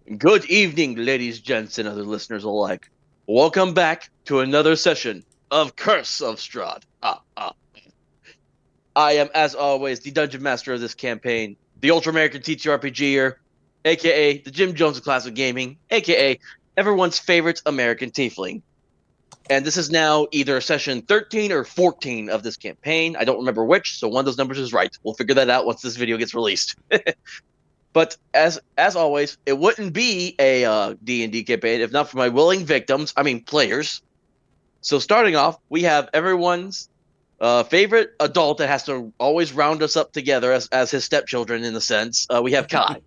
Good evening, ladies, gents, and other listeners alike. Welcome back to another session of Curse of Strahd. I am, as always, the Dungeon Master of this campaign, the Ultra American TTRPGer, aka the Jim Jones of Classic Gaming, aka everyone's favorite American Tiefling. And this is now either session 13 or 14 of this campaign. I don't remember which, so one of those numbers is right. We'll figure that out once this video gets released. But as always, it wouldn't be a D&D campaign if not for my willing victims. I mean players. So starting off, we have everyone's favorite adult that has to always round us up together as his stepchildren in a sense. We have Kai.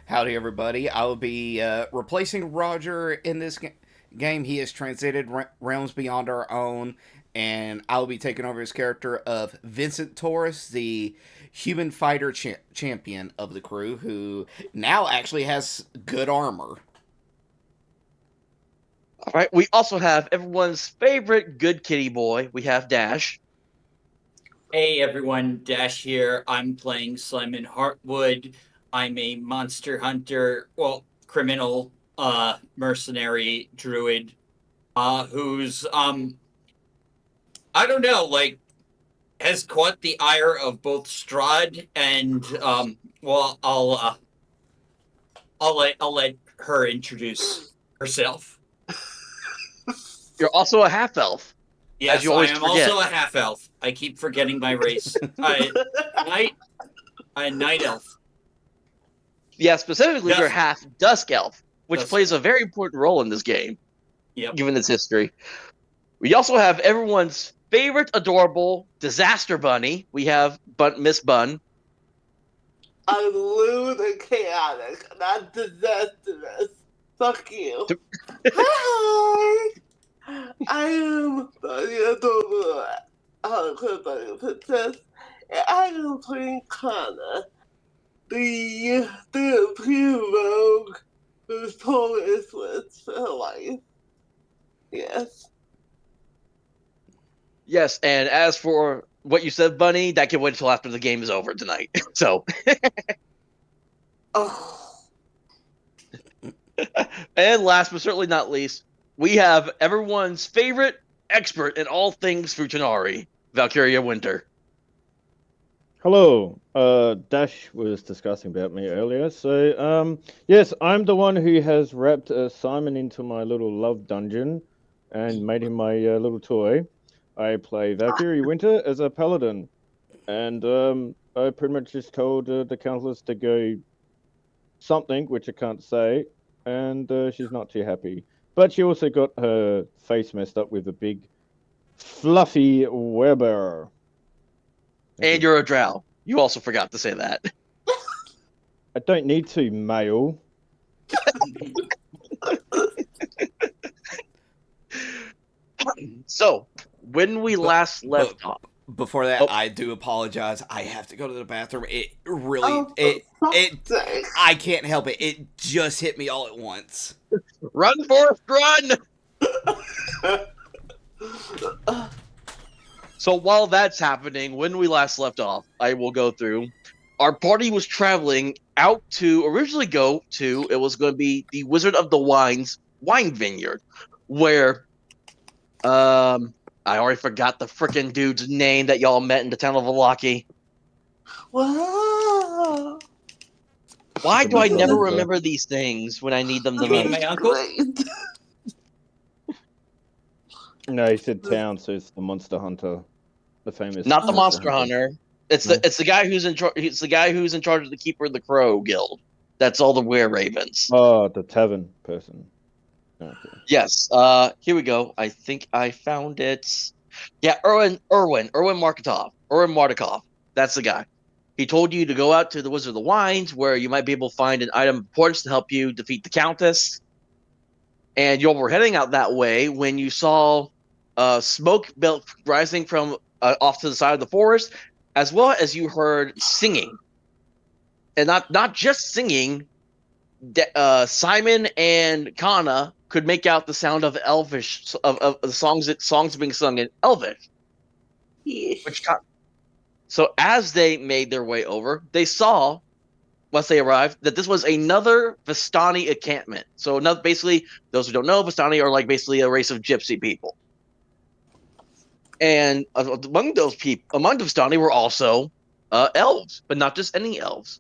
Howdy, everybody. I will be replacing Roger in this game. He has transited realms beyond our own, and I will be taking over his character of Vincent Taurus, the human fighter champion of the crew, who now actually has good armor. All right. We also have everyone's favorite good kitty boy. We have Dash. Hey everyone, Dash here. I'm playing Simon Heartwood. I'm a monster hunter, criminal, mercenary druid, who's I don't know, has caught the ire of both Strahd and I'll let her introduce herself. You're also a half elf. Yes, As you always I am forget. also a half elf. I keep forgetting my race. Night elf. Yeah, specifically you're half dusk elf, which Dusk plays elf. a very important role in this game, Yep. given its history. We also have everyone's favorite adorable disaster bunny. We have Miss Bun. I'm lewd and chaotic, not disastrous. Fuck you. Hi! I am the adorable Bunny Princess, and I am playing Kannah, the rogue whose Taurus was for life. Yes. Yes, and as for what you said, Bunny, that can wait until after the game is over tonight. So, Oh. and last but certainly not least, we have everyone's favorite expert in all things Futanari, Valkiria Winter. Hello. Dash was discussing about me earlier. So, yes, I'm the one who has wrapped Simon into my little love dungeon and made him my little toy. I play Valkyrie Winter as a paladin, and I pretty much just told the councillors to go something, which I can't say, and she's not too happy. But she also got her face messed up with a big, fluffy Weber. And you're a drow. You also forgot to say that. I don't need to, male. So, when we last left off. Before that, I do apologize. I have to go to the bathroom. It really, I can't help it. It just hit me all at once. Run, Forrest, run! So while that's happening, when we last left off, I will go through. Our party was traveling out to originally go to, it was going to be the Wizard of the Wine's wine vineyard, where I already forgot the freaking dude's name that y'all met in the town of Valaki. Wow. Why do I never remember these things when I need them the You mean most? my uncle? No, he said town, so it's the Monster Hunter, the famous. Not the Monster Hunter. It's the guy who's in charge. It's the guy who's in charge of the Keeper of the Crow Guild. That's all the Were Ravens. Oh, the tavern person. Okay. Yes. Here we go. I think I found it. Yeah, Erwin Martikov. That's the guy. He told you to go out to the Wizard of the Wines, where you might be able to find an item of importance to help you defeat the Countess. And you all were heading out that way when you saw smoke rising from off to the side of the forest, as well as you heard singing. And not just singing. Simon and Kannah could make out the sound of Elvish of the songs being sung in Elvish. Yes. So as they made their way over, they saw once they arrived, that this was another Vistani encampment. So, basically, those who don't know, Vistani are like basically a race of gypsy people. And among those people, among the Vistani were also elves, but not just any elves.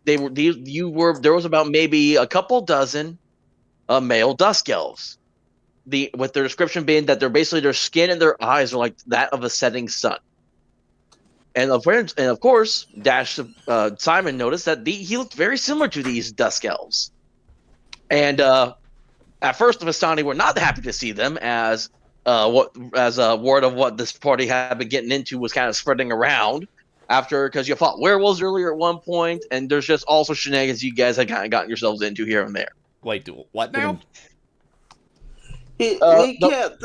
There was about maybe a couple dozen male dusk elves. With their description being that they're basically their skin and their eyes are like that of a setting sun. And of course, Simon noticed that he looked very similar to these dusk elves. And at first, the Vistani were not happy to see them, as word of what this party had been getting into was kind of spreading around. Because you fought werewolves earlier at one point, and there's just also shenanigans you guys had kind of gotten yourselves into here and there. Wait, what now? He No, kept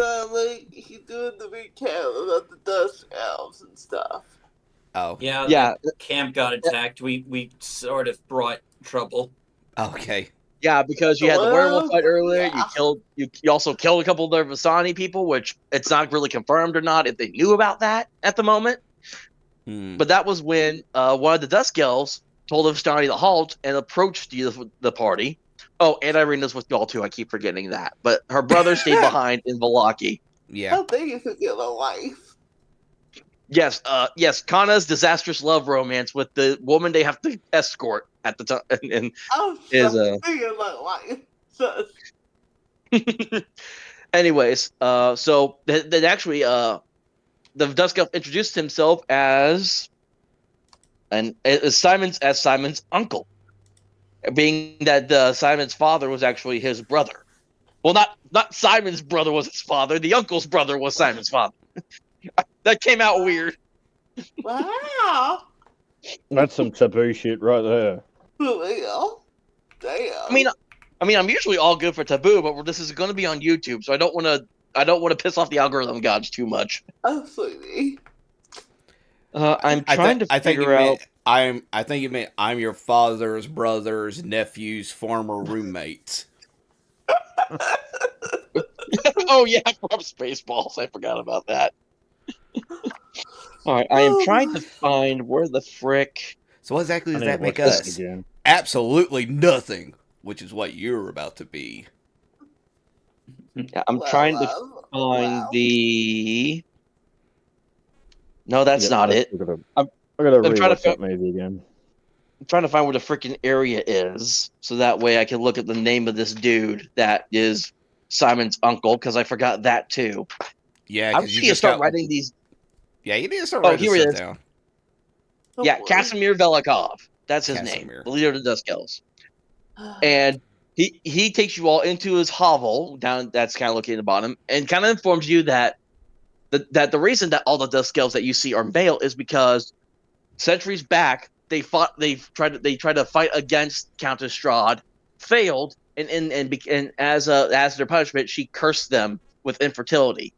he doing the recap about the Dust Elves and stuff. Oh, Yeah. The camp got attacked. We sort of brought trouble. okay. Yeah, because you had the werewolf fight earlier. Yeah. You also killed a couple of the Vasani people, which it's not really confirmed or not if they knew about that at the moment. But that was when one of the Dusk Elves told the Vistani to halt and approached the party. Oh, and Irina's with y'all too. I keep forgetting that. But her brother stayed behind in Valaki. Yeah. How big is it your life? Yes, Kannah's disastrous love romance with the woman they have to escort at the time, and I'm is so big in my life. anyways, so that actually, the Dusk Elf introduced himself as Simon's uncle, being that Simon's father was actually his brother. Well, not Simon's brother was his father. The uncle's brother was Simon's father. That came out weird. Wow. That's some taboo shit right there. For real? Damn. I mean, I'm usually all good for taboo, but this is going to be on YouTube, so I don't want to piss off the algorithm gods too much. Oh, sweetie. I'm trying to figure out. I think you meant I'm your father's brother's nephew's former roommate. Oh yeah, from Spaceballs. I forgot about that. All right, I am trying to find where the frick. So what exactly does I need that to make watch this us? again. Absolutely nothing, which is what you're about to be. Yeah, I'm trying to find the. No, that's not it. I gotta I'm trying to rewatch that movie again. I'm trying to find where the freaking area is, so that way I can look at the name of this dude that is Simon's uncle, because I forgot that too. Yeah, I because you need to just start got writing these. Yeah, you need to start Oh, writing here this it stuff is. down. Yeah, Casimir Velikov. That's his name. Casimir. The leader of the Dusk Elves. And he takes you all into his hovel down. That's kind of located at the bottom, and kind of informs you that the reason that all the Dusk Elves that you see are male is because centuries back they tried to fight against Countess Strahd, failed, and as their punishment, she cursed them with infertility.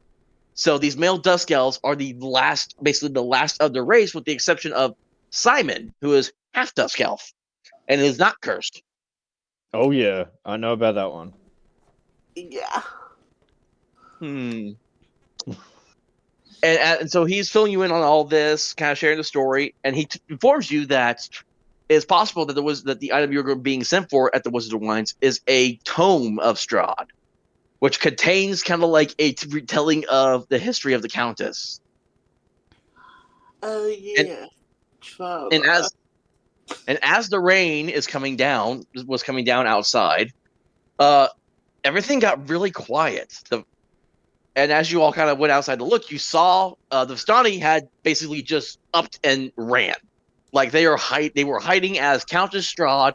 So these male Dusk Elves are basically the last of the race, with the exception of Simon, who is half Dusk Elf and is not cursed. Oh yeah, I know about that one. Yeah. And so he's filling you in on all this, kind of sharing the story, and he informs you that it's possible that the item you're being sent for at the Wizard of Wines is a tome of Strahd, which contains kind of like a retelling of the history of the Countess. Oh yeah. And as the rain was coming down outside, everything got really quiet. And as you all kind of went outside to look, you saw the Vistani had basically just upped and ran. Like they were hiding as Countess Strahd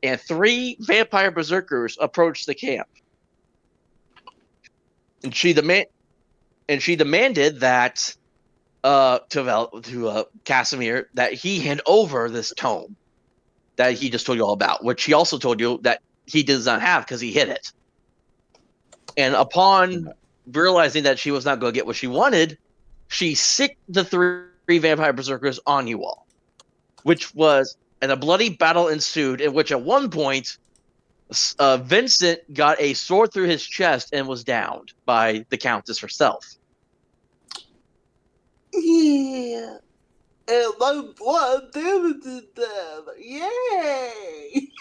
and 3 vampire berserkers approached the camp. And she demanded that to Casimir that he hand over this tome that he just told you all about, which he also told you that he does not have because he hid it. And upon realizing that she was not going to get what she wanted, she sicked the 3 vampire berserkers on you all, and a bloody battle ensued, in which at one point Vincent got a sword through his chest and was downed by the Countess herself. Yeah. And my blood damages them. Yay!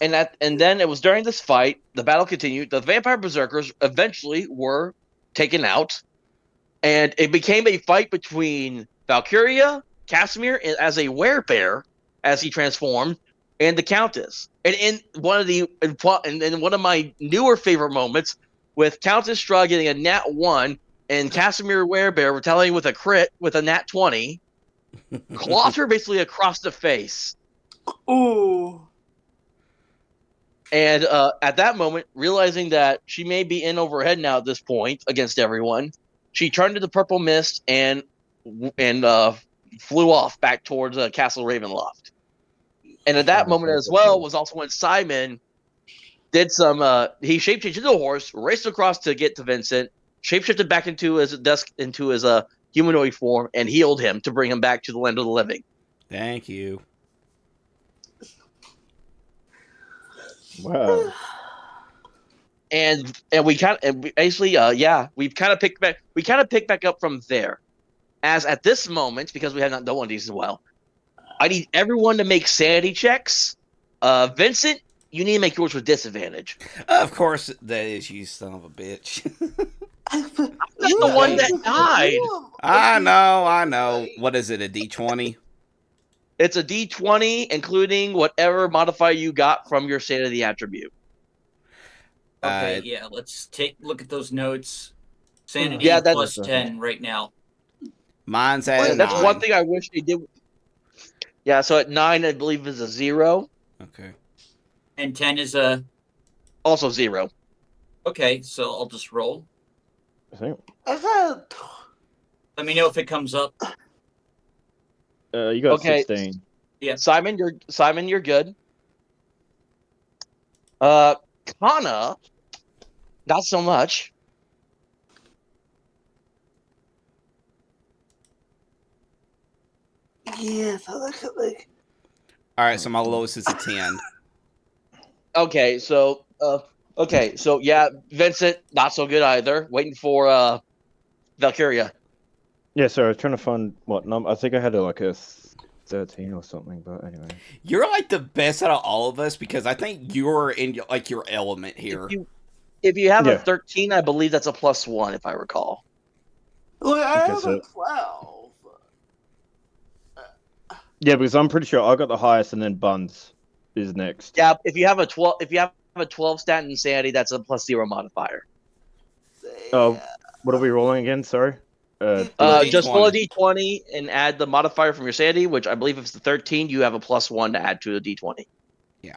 And then it was during this fight, the battle continued. The vampire berserkers eventually were taken out, and it became a fight between Valkiria, Casimir as a werebear as he transformed, and the Countess. And in one of my newer favorite moments, with Countess Strahd getting a nat 1 and Casimir werebear retaliating with a crit with a nat 20, claws her basically across the face. Ooh. And at that moment, realizing that she may be in over her head now at this point against everyone, she turned to the purple mist and flew off back towards Castle Ravenloft. And at that moment as well was also when Simon did some. He shapeshifted into a horse, raced across to get to Vincent, shapeshifted back into his humanoid form, and healed him to bring him back to the land of the living. Thank you. Wow. And we kind of basically we've kind of picked back up from there. As at this moment, because we have not done one of these as well, I need everyone to make sanity checks. Vincent, you need to make yours with disadvantage. Of course, that is you, son of a bitch. That's the one that died. I know. What is it, a D20? It's a D20, including whatever modifier you got from your sanity attribute. Okay, yeah, let's look at those notes. Sanity Yeah, that's plus 10 right now. Mine's at 9. That's one thing I wish they did. Yeah, so at 9, I believe is a 0. Okay. And 10 is also 0. Okay, so I'll just roll. I think. Let me know if it comes up. You got 16. Yeah. Simon, you're good. Kannah, not so much. Yes, I look at like. All right, so my lowest is a 10. Okay, so yeah, Vincent, not so good either. Waiting for Valkiria. Yeah, so I was trying to find what number. I think I had like a 13 or something, but anyway. You're like the best out of all of us because I think you're in like your element here. If you have a 13, I believe that's a +1, if I recall. Well, I have a 12. Yeah, because I'm pretty sure I got the highest, and then Buns is next. Yeah, if you have a 12 stat in insanity, that's a +0 modifier. Oh, what are we rolling again? Sorry. Just roll a D20 and add the modifier from your sanity, which I believe if it's the 13, you have a +1 to add to the D20. Yeah.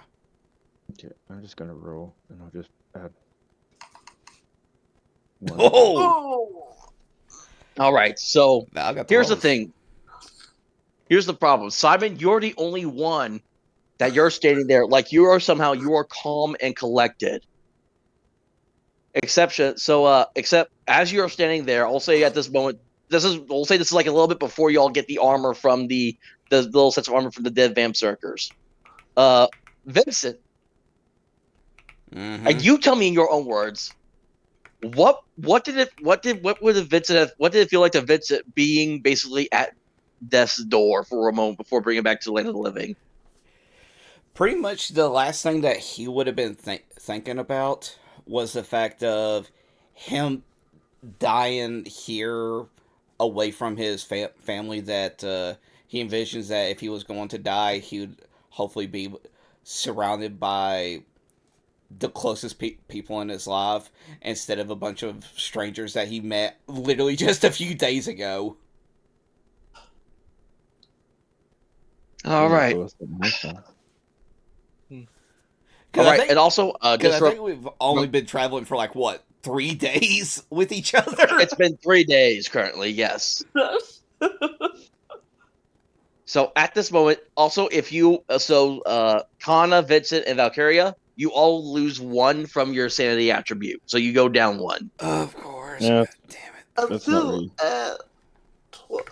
Okay, I'm just gonna roll, and I'll just add. Oh! All right, so here's the lowest. thing. Here's the problem, Simon. You're the only one that you're standing there like you are calm and collected. Except as you're standing there, I'll say at this moment, this is like a little bit before y'all get the armor from the little sets of armor from the dead Vampsirkers. Vincent, and you tell me in your own words, what did it feel like to Vincent being basically at death's door for a moment before bringing it back to the land of the living? Pretty much the last thing that he would have been thinking about was the fact of him dying here away from his family, that he envisions that if he was going to die, he would hopefully be surrounded by the closest people in his life instead of a bunch of strangers that he met literally just a few days ago. All right. All right, and also, I think we've only been traveling for 3 days with each other. It's been 3 days currently, yes. So at this moment, also, if you Kannah, Vincent, and Valkiria, you all lose 1 from your sanity attribute, so you go down 1. Of course. Yeah. Damn it. I'm still at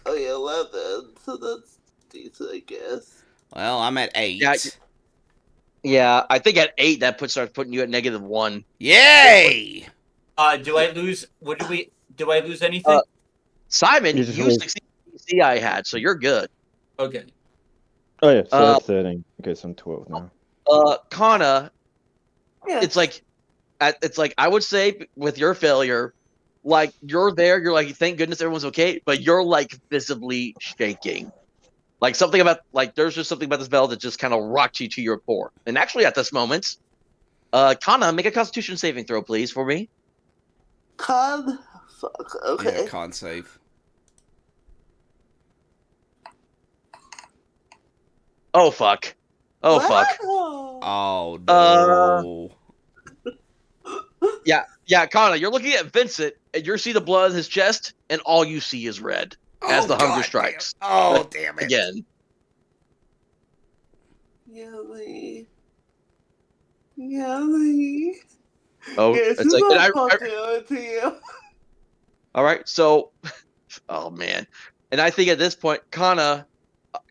11, so that's decent, I guess. Well, I'm at 8. Yeah, I think at 8 that starts putting you at -1. Yay! Do I lose? Do I lose anything? Simon, you AC I had, so you're good. Okay. Oh yeah, so Uh, that's 13. Okay, so I'm 12 now. Kannah, Yes. it's like I would say with your failure, like you're there, you're like, thank goodness everyone's okay, but you're like visibly shaking. Like something about like there's just something about this bell that just kind of rocks you to your core. And actually, at this moment, Kannah, make a Constitution saving throw, please, for me. Con. Fuck. Yeah, Okay. con save. Oh fuck. Oh fuck. Oh Uh, no. yeah, Kannah, you're looking at Vincent, and you see the blood in his chest, and all you see is red as Oh, the hunger God strikes. damn. Oh, damn it. Again. Yummy. Yummy. Oh, Yes, it's like, and I'll fucking do it to you. all right, so, oh man, and I think at this point, Kannah,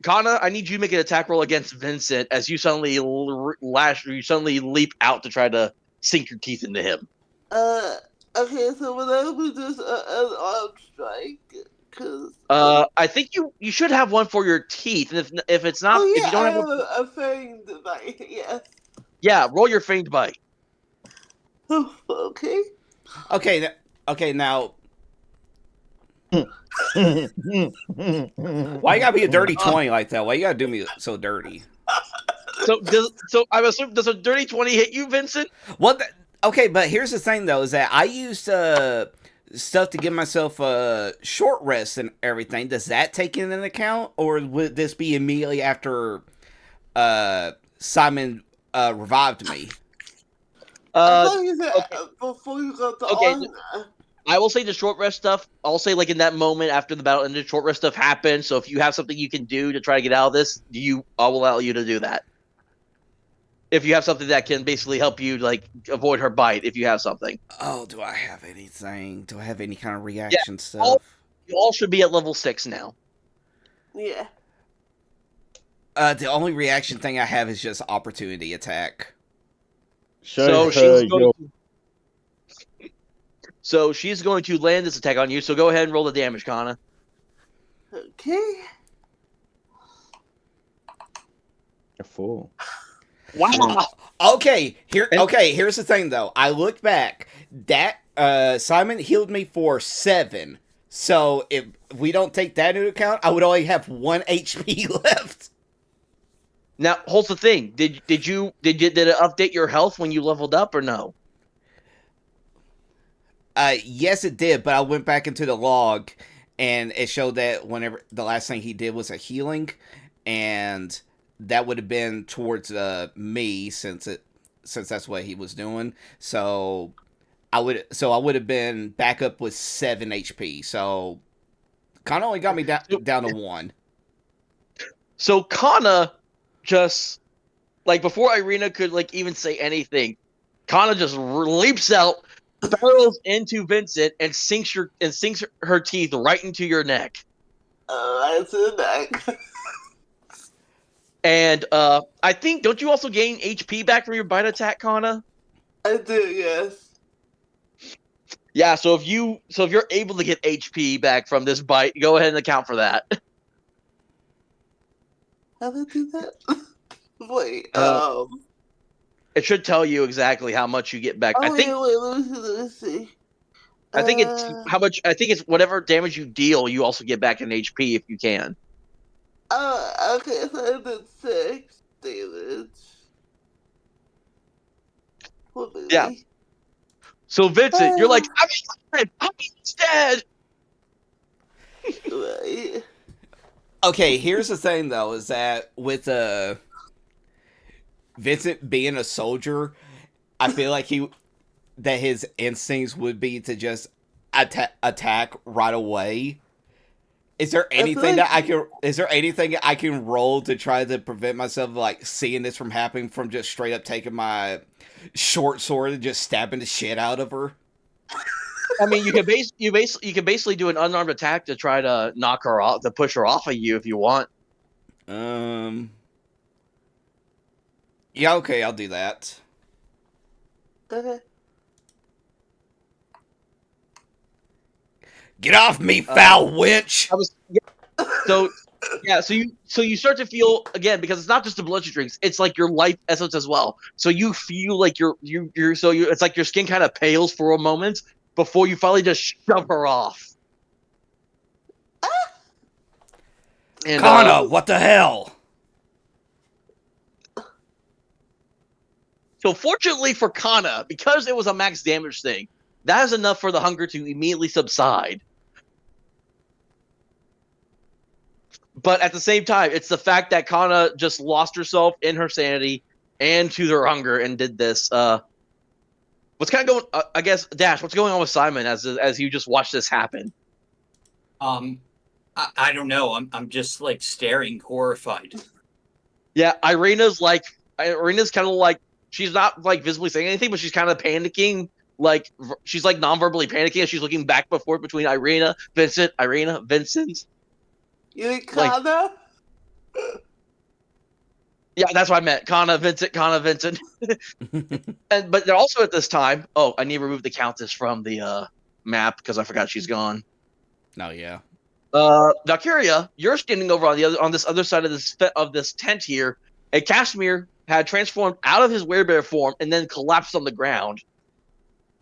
I need you to make an attack roll against Vincent as you suddenly you suddenly leap out to try to sink your teeth into him. Okay, so when I was just an arm strike, cause I think you should have one for your teeth, and if it's not, oh if yeah, you don't I have have one, a fanged knife. Yes. yeah, roll your feigned bite. Oh, okay. Okay, now, Why why you gotta be a dirty 20 like that? Why you gotta do me so dirty? So I'm assuming, does a dirty 20 hit you, Vincent? Well, okay, but here's the thing, though, is that I used stuff to give myself a short rest and everything. Does that take into account? Or would this be immediately after Simon revived me? I thought you said Okay, before you got the okay. armor. I will say the short rest stuff. I'll say like in that moment after the battle and the short rest stuff happens. So if you have something you can do to try to get out of this, I will allow you to do that. If you have something that can basically help you like avoid her bite, if you have something. Oh, do I have anything? Do I have any kind of Yeah, reaction stuff? you all should be at level 6 now. Yeah. The only reaction thing I have is just opportunity attack. Show her your. So she's going to land this attack on you. So go ahead and roll the damage, Kannah. Okay. A 4. Wow. Okay, here's the thing though. I looked back. That Simon healed me for 7. So if we don't take that into account, I would only have 1 HP left. Now, hold the thing. Did it update your health when you leveled up or no? Yes, it did, but I went back into the log, and it showed that whenever the last thing he did was a healing, and that would have been towards me since that's what he was doing. So I would have been back up with 7 HP. So kind of only got me down to 1. So Kannah just like before Irina could like even say anything, Kannah just leaps out, barrels into Vincent, and sinks her teeth right into your neck. Right to the neck. And I think don't you also gain HP back from your bite attack, Kannah? I do, yes. Yeah. So if you're able to get HP back from this bite, go ahead and account for that. How did I do that? Wait, It should tell you exactly how much you get back. oh, I think wait, let me see. I think it's how much. I think it's whatever damage you deal, you also get back in HP if you can. Okay, so I did 6 damage. What movie? Yeah. So Vincent, you're like, I'm alive. I'm dead. Right. Okay, here's the thing though, is that with Vincent being a soldier, I feel like his instincts would be to just attack right away. Is there anything that I can roll to try to prevent myself like seeing this from happening, from just straight up taking my short sword and just stabbing the shit out of her? I mean, you can basically do an unarmed attack to try to knock her off, to push her off of you if you want. Yeah, okay, I'll do that. Okay. Get off me, foul wench! I was So yeah, so you start to feel again because it's not just the blood she drinks; it's like your life essence as well. So you feel like it's like your skin kind of pales for a moment before you finally just shove her off. And Kannah, what the hell? so fortunately for Kannah, because it was a max damage thing, that is enough for the hunger to immediately subside. But at the same time, it's the fact that Kannah just lost herself in her sanity and to her hunger and did this. What's kind of going? I guess Dash. What's going on with Simon as you just watch this happen? I don't know. I'm just like staring, horrified. Yeah, Irina's kind of like she's not like visibly saying anything, but she's kind of panicking. Like she's like non-verbally panicking, and she's looking back and forth between Irina, Vincent. You mean Like- Kannah? Yeah, that's what I meant. Kannah, Vincent. But they're also at this time. Oh, I need to remove the Countess from the map because I forgot she's gone. Oh yeah. Valkiria, you're standing over on this other side of this tent here, and Kashmir had transformed out of his werebear form and then collapsed on the ground.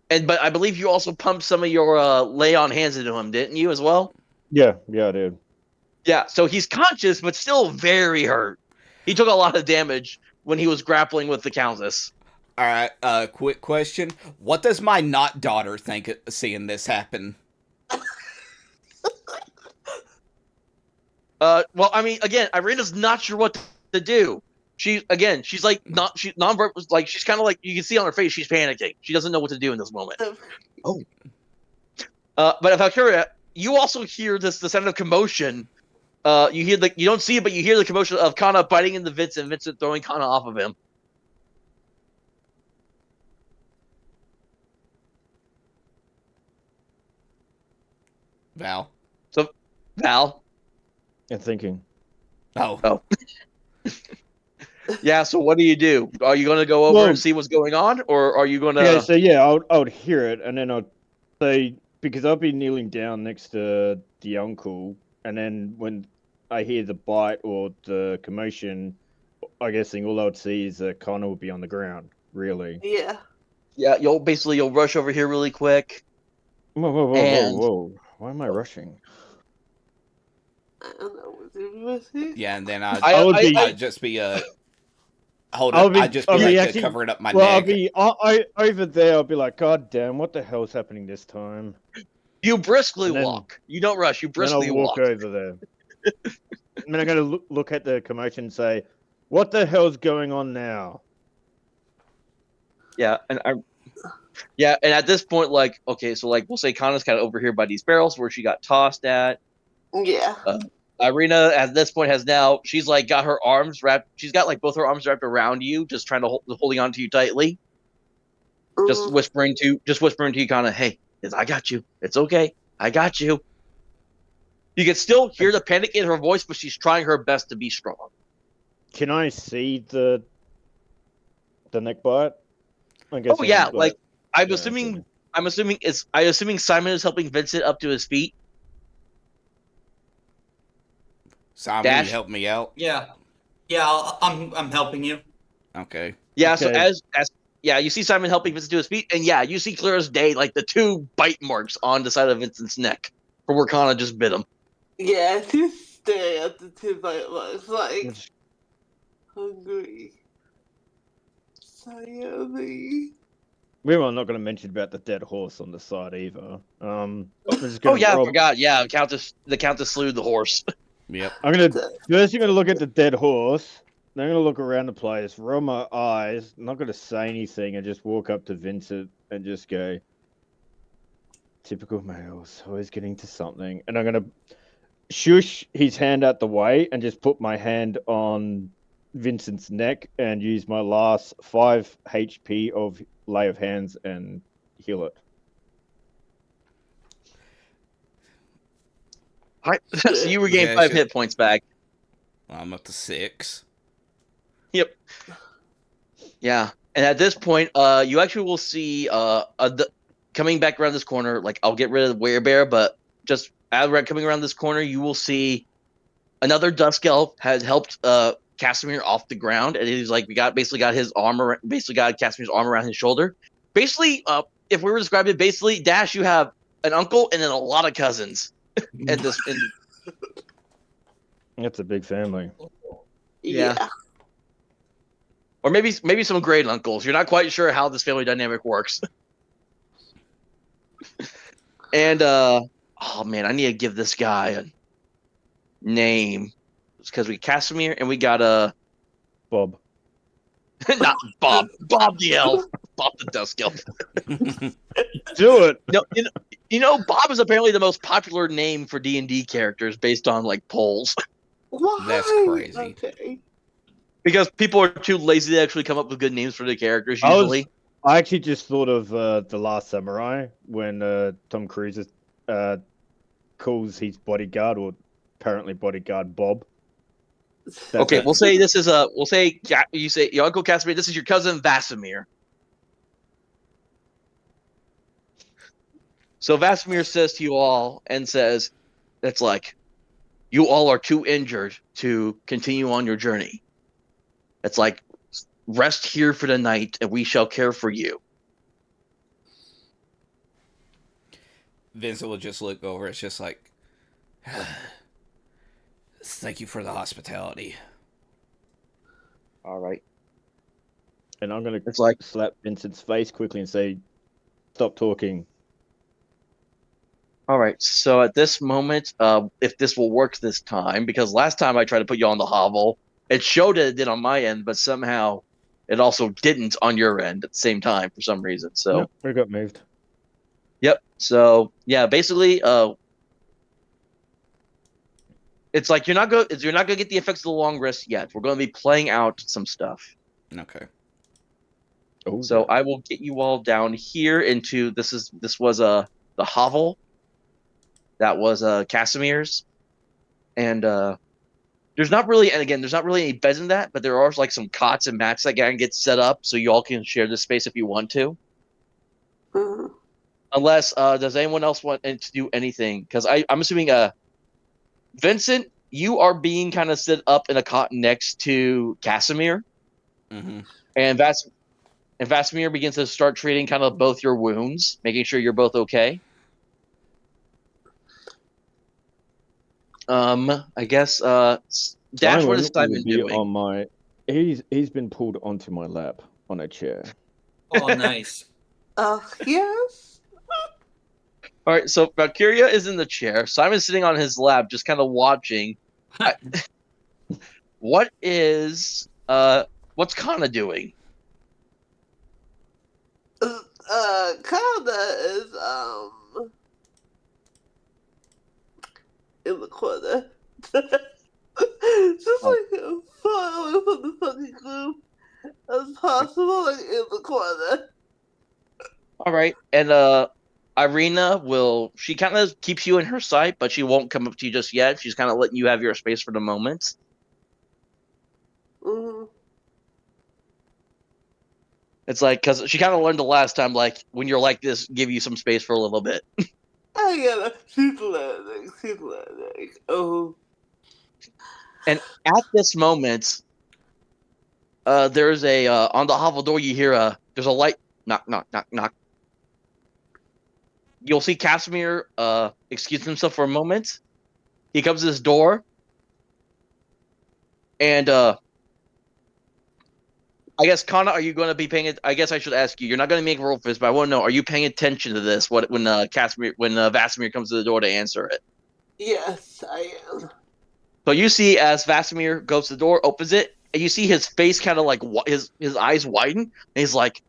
But I believe you also pumped some of your lay on hands into him, didn't you as well? Yeah, I did. Yeah, so he's conscious but still very hurt. He took a lot of damage when he was grappling with the Countess. All right. Quick question: what does my not daughter think of seeing this happen? Well, I mean, again, Irina's not sure what to do. She's like non-verbal, like she's kind of like you can see on her face she's panicking. She doesn't know what to do in this moment. But Valkyria, you also hear the sound of commotion. You hear you don't see it, but you hear the commotion of Kannah biting into Vincent, Vincent throwing Kannah off of him. Val. Val. And thinking. Oh. Yeah, so what do you do? Are you going to go over Well- and see what's going on, or are you going to? Yeah, so I would hear it, and then I'd say because I'll be kneeling down next to the uncle, and then when I hear the bite or the commotion, I guess all I would see is that Connor would be on the ground. Really. Yeah. Yeah, you'll rush over here really quick. Whoa! Why am I rushing? I don't know what to do with it. Yeah, and then I- I'd just be hold I'll up. be- I'd just be I'll be like actually- covering up my Well, I'll neck. be I over there. I'll be like, God damn, what the hell's happening this time? You briskly And then- walk. You don't rush. You Then briskly I'll walk over there. And then I'm gonna look at the commotion and say, "What the hell's going on now?" Yeah, and at this point, like, okay, so like we'll say Kanna's kind of over here by these barrels where she got tossed at. Yeah. Irina at this point she's like got her arms wrapped. She's got like both her arms wrapped around you, just trying to holding on to you tightly. Just whispering to you, Kannah, hey, I got you. It's okay. I got you. You can still hear the panic in her voice, but she's trying her best to be strong. Can I see the neck bite? Oh yeah, like I'm yeah, assuming. okay. I'm assuming Simon is helping Vincent up to his feet. Simon, Dash? you help me out. Yeah, I'm helping you. Okay. Yeah, so Okay. as you see Simon helping Vincent to his feet, and yeah, you see clear as day, like the two bite marks on the side of Vincent's neck, for where Kannah just bit him. Yeah, just stare at the two bite marks like Which- hungry. Sorry. We were not going to mention about the dead horse on the side either. I'm just Oh gonna yeah, I roll- forgot. Yeah, the Countess slew the horse. Yep. I'm gonna first. You're gonna look at the dead horse. Then I'm gonna look around the place, roll my eyes. I'm not gonna say anything, and just walk up to Vincent and just go, "Typical males, always getting to something." And I'm gonna shush his hand out the way and just put my hand on Vincent's neck and use my last 5 HP of lay of hands and heal it. So you regain Yeah, 5 shit. hit points back. I'm up to 6. Yep. Yeah, and at this point, you actually will see coming back around this corner. Like I'll get rid of the werebear, but just as we're coming around this corner, you will see another Dusk Elf has helped Casimir off the ground, and he's like, basically got his arm, basically got Casimir's arm around his shoulder. Basically, if we were to describe it, basically, Dash, you have an uncle and then a lot of cousins. At this, That's a big family. Yeah. Yeah. or maybe some great uncles. You're not quite sure how this family dynamic works. And oh man, I need to give this guy a name because we Casimir and we got Bob. not Bob the elf, Bob the Dusk Elf. Do it. No, you know, Bob is apparently the most popular name for D&D characters based on like polls. Why? That's crazy. Okay. Because people are too lazy to actually come up with good names for the characters I was- usually. I actually just thought of The Last Samurai when Tom Cruise calls his bodyguard, or apparently bodyguard, Bob. Okay, we'll say this is you say your Uncle Casimir, this is your cousin Vasimir. So Vasimir says to you all and says, it's like, you all are too injured to continue on your journey. It's like, rest here for the night and we shall care for you. Vincent will just look over. It's just like, thank you for the hospitality. All right. And I'm gonna It's like, slap Vincent's face quickly and say, "Stop talking." all right. So at this moment, if this will work this time, because last time I tried to put you on the hovel, it showed it did on my end, but somehow it also didn't on your end at the same time for some reason. So, Yep, we got moved. Yep. So yeah, basically, it's like you're not gonna get the effects of the long rest yet. We're gonna be playing out some stuff. Okay. Oh, So I will get you all down here into this was the hovel. That was Casimir's, and there's not really any beds in that, but there are like some cots and mats that can get set up so you all can share this space if you want to. Mhm. Unless does anyone else want to do anything? Because I'm assuming Vincent, you are being kind of set up in a cot next to Casimir, Mm-hmm. and Vasimir begins to start treating kind of both your wounds, making sure you're both okay. I guess Dash, what is will Simon be doing? on my. He's been pulled onto my lap on a chair. Oh, nice. Yes. All right, so Valkiria is in the chair. Simon's sitting on his lap, just kind of watching. What's Kannah doing? Kannah is in the corner. Just like far away from the fucking group as possible, like in the corner. All right, and Irina she kind of keeps you in her sight, but she won't come up to you just yet. She's kind of letting you have your space for the moment. Mm-hmm. It's like, because she kind of learned the last time, like, when you're like this, give you some space for a little bit. I get it. She's learning. She's learning. Oh. And at this moment, there's on the hovel door, you hear there's a light knock, knock, knock, knock. You'll see Casimir excuse himself for a moment. He comes to this door, and I guess Kannah, are you going to be paying it? I guess I should ask you. You're not going to make a roll for this, but I want to know: are you paying attention to this? When Vasimir comes to the door to answer it? Yes, I am. So you see, as Vasimir goes to the door, opens it, and you see his face kind of like his eyes widen, and he's like,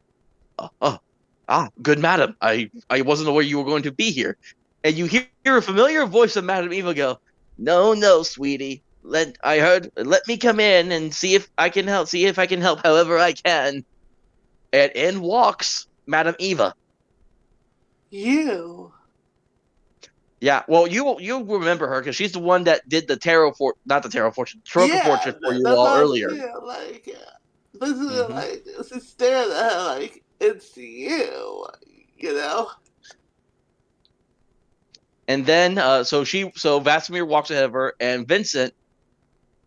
good madam. I wasn't aware you were going to be here. And you hear a familiar voice of Madam Eva go, "No, sweetie. Let me come in and see if I can help. See if I can help however I can." And in walks Madam Eva. You. Yeah, well, you remember her because she's the one that did the tarokka fortune for you That's all how earlier. I feel, like, basically, Mhm. like, she stared at her like, it's you, you know? And then, so Vasimir walks ahead of her, and Vincent,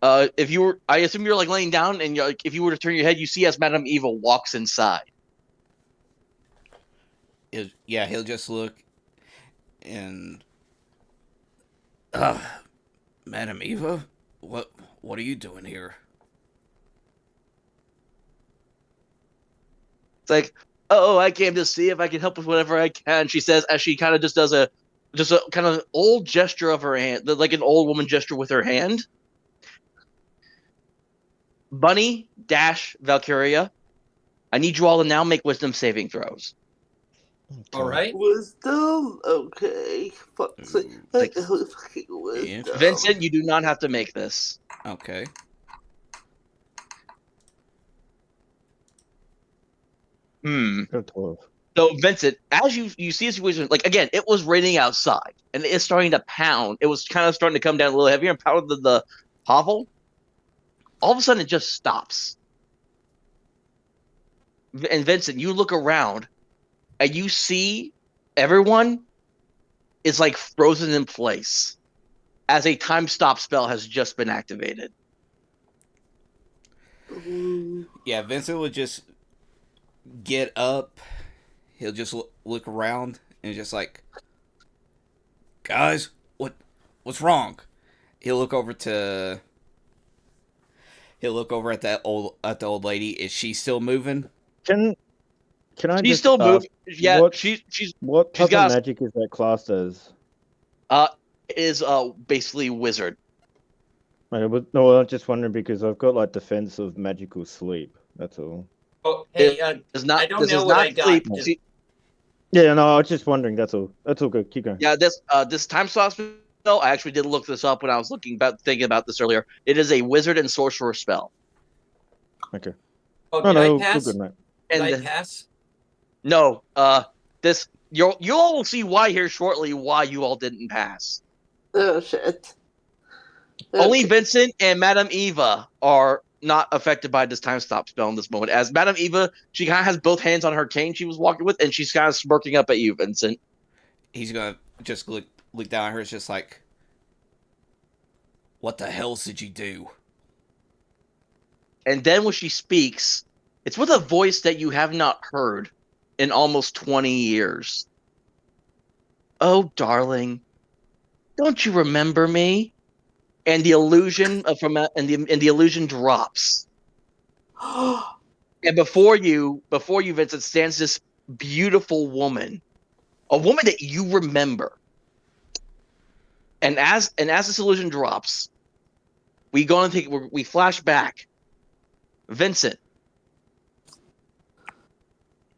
If you were, I assume you're like laying down, and you're like, if you were to turn your head, you see as Madame Eva walks inside. He'll just look and Madam Eva, what are you doing here? It's like, oh, I came to see if I can help with whatever I can. She says as she kind of just does a kind of old gesture of her hand, like an old woman gesture with her hand. Bunny dash Valkiria, I need you all to now make wisdom saving throws. All right. Wisdom? Okay. Fuck. Like, Fucking wisdom. Vincent, you do not have to make this. Okay. Got 12. So Vincent, as you see a situation, like again, it was raining outside and it's starting to pound. It was kind of starting to come down a little heavier and pound the hovel. All of a sudden, it just stops. And Vincent, you look around and you see everyone is like frozen in place as a time stop spell has just been activated. Yeah, Vincent would just get up. He'll just look around and just like, guys, what's wrong? He'll look over at the old lady. Is she still moving? Can I She's just still ask, moving. Yeah, what she's what she's type got of magic is that classed as? is basically wizard. No, I was just wondering because I've got like defense of magical sleep. That's all. Oh, hey, Does not I don't this know is what not I got. sleep. Just- See, Yeah, no, I was just wondering. That's all. That's all good. Keep going. yeah, this time stop spell. I actually did look this up when I was thinking about this earlier. It is a wizard and sorcerer spell. Okay. Oh, No, did I no, pass? good, mate. Did I And pass? no, this you all will see why here shortly. Why you all didn't pass. Oh shit. Only Okay. Vincent and Madame Eva are not affected by this time stop spell in this moment. As Madame Eva, she kind of has both hands on her cane she was walking with, and she's kind of smirking up at you, Vincent. He's gonna just look down at her. It's just like, what the hell did you do? And then when she speaks, it's with a voice that you have not heard in almost 20 years. Oh, darling, don't you remember me? And the illusion and the illusion drops. And before you, Vincent, stands this beautiful woman, a woman that you remember. And as this illusion drops, we flash back. Vincent,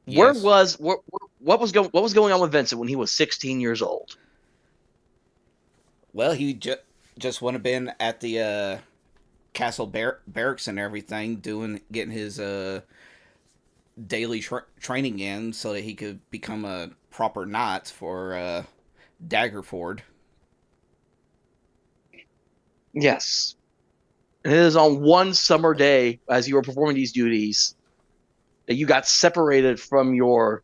Yes. what was going on with Vincent when he was 16 years old? Well, he just would have been at the castle barracks and everything, getting his daily training in, so that he could become a proper knight for Daggerford. Yes. And it is on one summer day, as you were performing these duties, that you got separated from your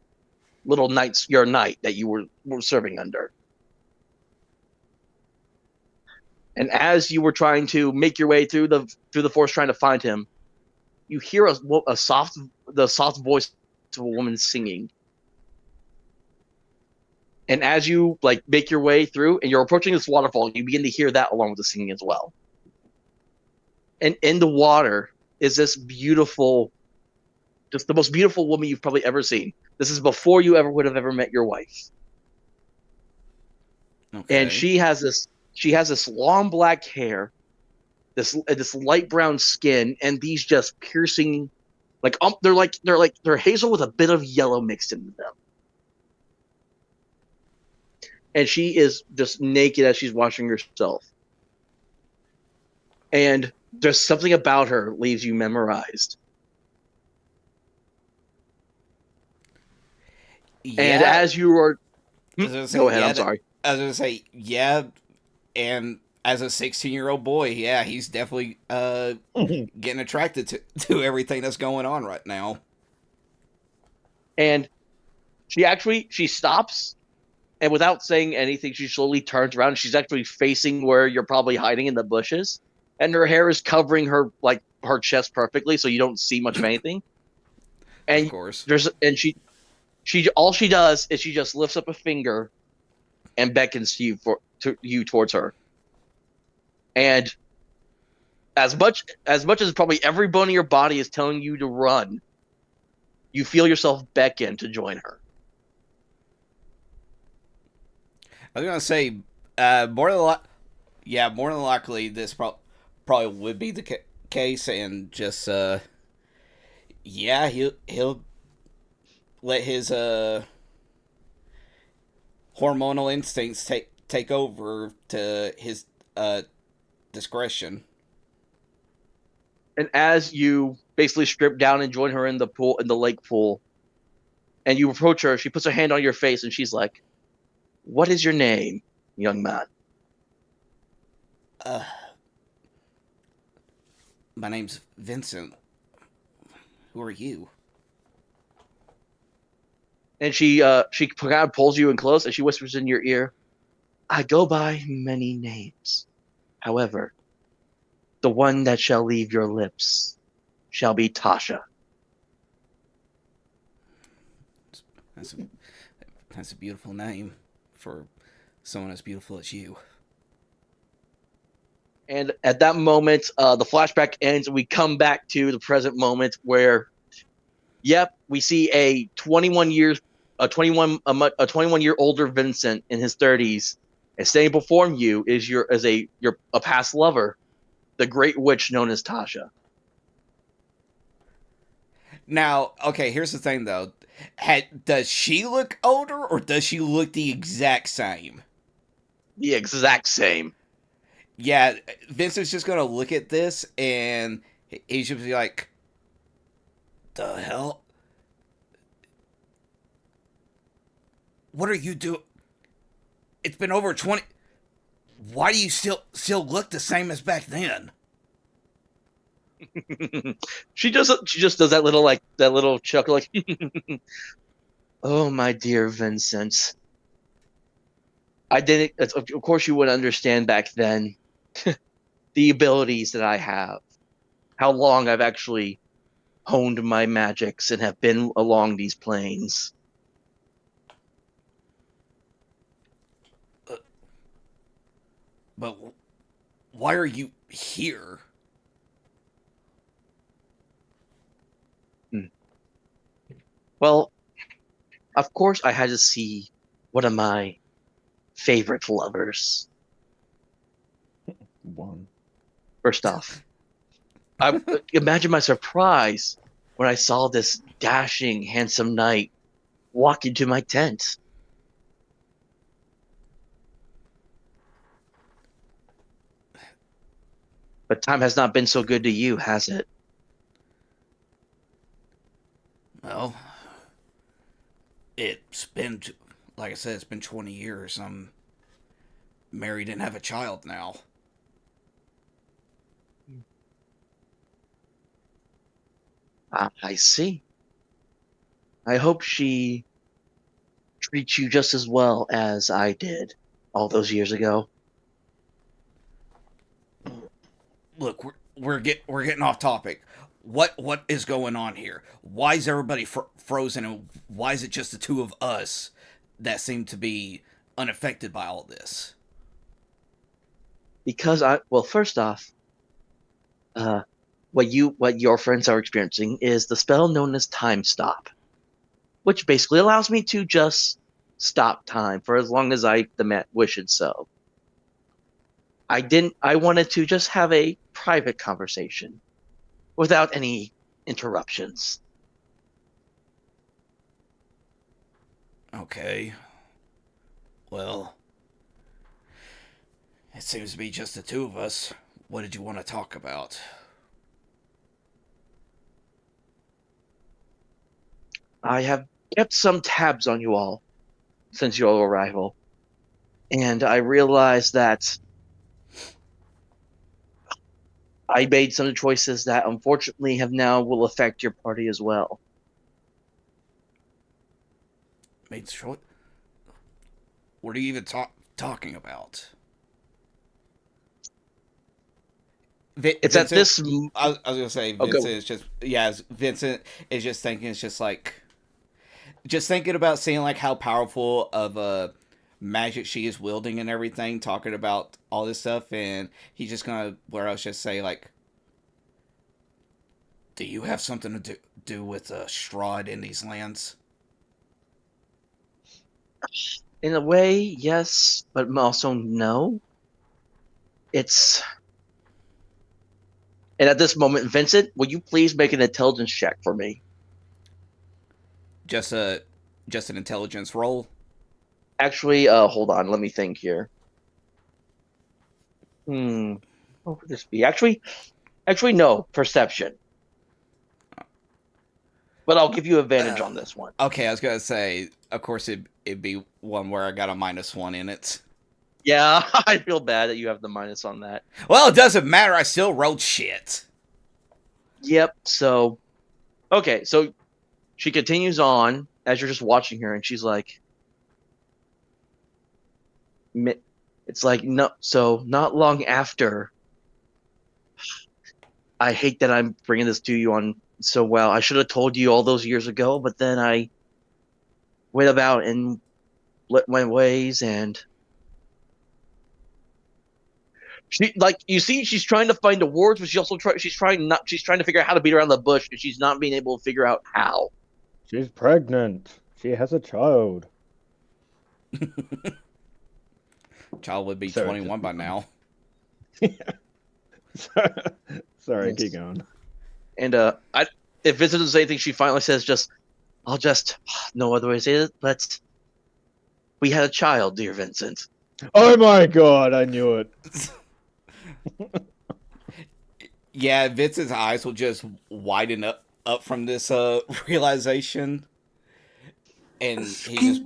knight that you were serving under. And as you were trying to make your way through the forest trying to find him, you hear the soft voice of a woman singing. And as you like make your way through and you're approaching this waterfall, you begin to hear that along with the singing as well. And in the water is this beautiful, just the most beautiful woman you've probably ever seen. This is before you ever would have ever met your wife. Okay. And she has this long black hair, this light brown skin, and these just piercing, they're hazel with a bit of yellow mixed into them. And she is just naked as she's washing herself. And there's something about her leaves you memorized. Yeah. And as you are, I was gonna say, go ahead. yeah, I'm sorry. I was gonna say, yeah, and as a 16-year-old boy, yeah, he's definitely getting attracted to everything that's going on right now. And she stops, and without saying anything, she slowly turns around. She's actually facing where you're probably hiding in the bushes. and her hair is covering her like her chest perfectly, so you don't see much of anything. Of And course. she all she does is she just lifts up a finger and beckons to you towards her. And as much as probably every bone in your body is telling you to run, you feel yourself beckon to join her. I was gonna say, more than likely, this probably would be the case, and just yeah, he'll let his hormonal instincts take over to his discretion. And as you basically strip down and join her in the lake pool, and you approach her, she puts her hand on your face and she's like, "What is your name, young man?" Uh, my name's Vincent. Who are you? And she kind of pulls you in close and she whispers in your ear, "I go by many names. However, the one that shall leave your lips shall be Tasha." That's a that's a beautiful name for someone as beautiful as you. And at that moment, the flashback ends, and we come back to the present moment where, yep, we see a 21 year older Vincent in his 30s, and standing before you is your a past lover, the great witch known as Tasha. Now, okay, here's the thing though. Does she look older or does she look the exact same? The exact same. Yeah, Vincent's just gonna look at this and he's just be like, "The hell? What are you doing? It's been over 20. Why do you still look the same as back then?" She just does that little chuckle like, "Oh my dear Vincent, I didn't. Of course, you wouldn't understand back then the abilities that I have, how long I've actually honed my magics and have been along these planes." But why are you here? Hmm. Well, of course, I had to see one of my favorite lovers. One. First off, I imagine my surprise when I saw this dashing, handsome knight walk into my tent. But time has not been so good to you, has it? Well, it's been, like I said, it's been 20 years. I'm married and have a child now. I see. I hope she treats you just as well as I did all those years ago. Look, we're getting off topic. What is going on here? Why is everybody frozen, and why is it just the two of us that seem to be unaffected by all this? Because well, first off, uh, what your friends are experiencing is the spell known as Time Stop, which basically allows me to just stop time for as long as I wish it so. I wanted to just have a private conversation without any interruptions. Okay. Well, it seems to be just the two of us. What did you want to talk about? I have kept some tabs on you all since your arrival, and I realized that I made some choices that unfortunately have now will affect your party as well. Made short. What are you even talking about? It's at this. I was gonna say Oh, go. Vincent is just Vincent is just thinking it's just like just thinking about seeing like how powerful of a magic she is wielding and everything, talking about all this stuff, and he's just gonna where else just say like, "Do you have something to do with Strahd in these lands?" In a way, yes, but also no. It's and at this moment, Vincent, will you please make an intelligence check for me? Just a just an intelligence roll. Actually, hold on, let me think here. What would this be? Actually, no, perception. But I'll give you advantage on this one. Okay, I was gonna say, of course, it'd be one where I got a -1 in it. Yeah, I feel bad that you have the minus on that. Well, it doesn't matter. I still rolled shit. Yep. So, okay. So she continues on as you're just watching her, and she's like, "It's like no." So not long after, I hate that I'm bringing this to you on so well. I should have told you all those years ago, but then I went about and let my ways, and she like you see she's trying to find awards, but she's trying to figure out how to beat around the bush, and she's not being able to figure out how. She's pregnant. She has a child. Child would be Sorry, 21 by now. Sorry, Yes. keep going. And if Vincent doesn't say anything, she finally says, I'll just no other way to say it. We had a child, dear Vincent." Oh my god, I knew it. Yeah, Vince's eyes will just widen up from this realization, and he'd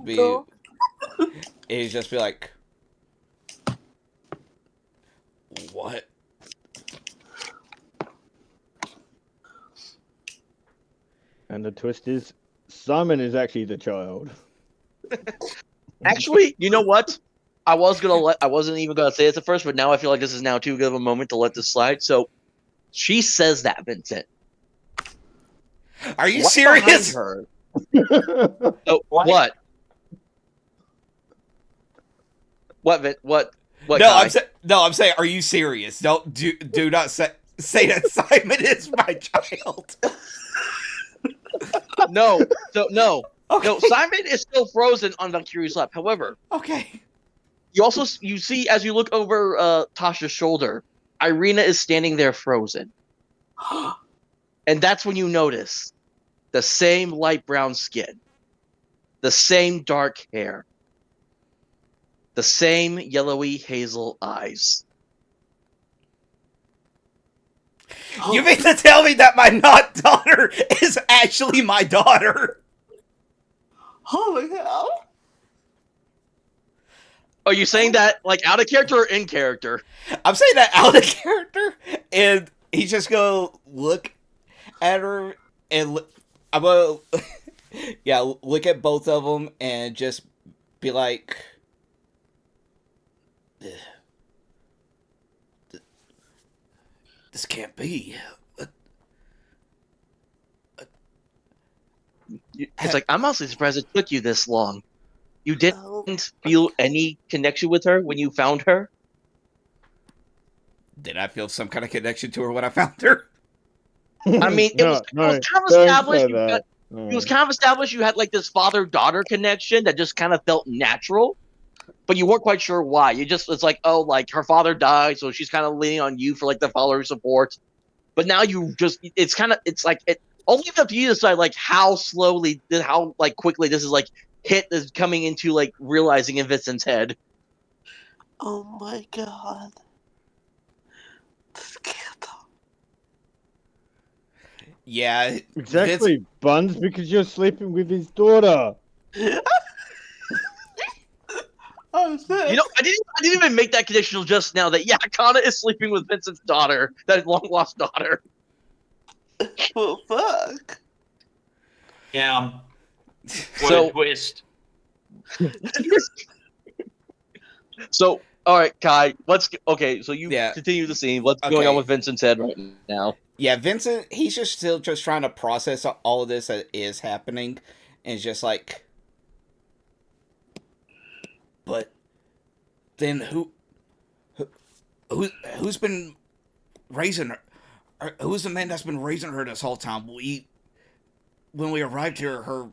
just be like, "What?" And the twist is, Simon is actually the child. Actually, you know what? I wasn't even gonna say it at first, but now I feel like this is now too good of a moment to let this slide. So she says that, Vincent. Are you Right serious? behind her. Oh, what? What, Vin? What? No, Kai? I'm saying, are you serious? Don't do not say that Simon is my child. No. So no. Okay. No, Simon is still frozen on Valkiria's lap. However, Okay. you see as you look over Tasha's shoulder, Irina is standing there frozen. And that's when you notice the same light brown skin, the same dark hair, the same yellowy hazel eyes. You mean to tell me that my not daughter is actually my daughter? Holy hell! Are you saying that like out of character or in character? I'm saying that out of character, and he's just gonna look at her and I'm gonna look at both of them and just be like, "This can't be." It's like I'm honestly surprised it took you this long. You didn't feel any connection with her when you found her? Did I feel some kind of connection to her when I found her? I mean, it was kind of don't established. say that. It was kind of established you had like this father-daughter connection that just kind of felt natural, but you weren't quite sure why. It's like, oh, like her father died, so she's kind of leaning on you for like the follower support. But now it's like it only up to you to decide like how quickly this is like is coming into like realizing in Vincent's head. Oh my god. Scandal. Yeah, Exactly, Buns, because you're sleeping with his daughter. Oh shit. You know, I didn't even make that conditional just now that Kannah is sleeping with Vincent's daughter, that long lost daughter. Well, fuck. Yeah. What So- a twist. So, All right, Kai. Okay. So you Yeah. continue the scene. What's going on Okay. with Vincent's head right now? Yeah, Vincent, he's just still just trying to process all of this that is happening, and it's just like, but then who who's been raising her? Who's the man that's been raising her this whole time? When we arrived here,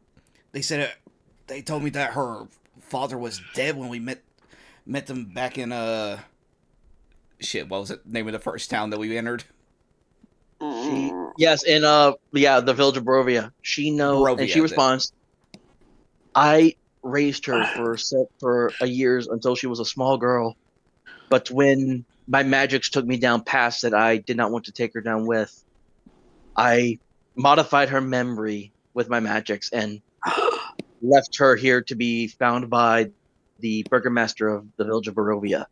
they said they told me that her father was dead when we met them back in shit. What was it? Name of the first town that we entered? Yes, and the village of Barovia. She and she Barovia. responds, "I raised her for a years until she was a small girl, but when my magics took me down paths that I did not want to take her down with, I modified her memory with my magics and left her here to be found by the burgomaster of the village of Barovia."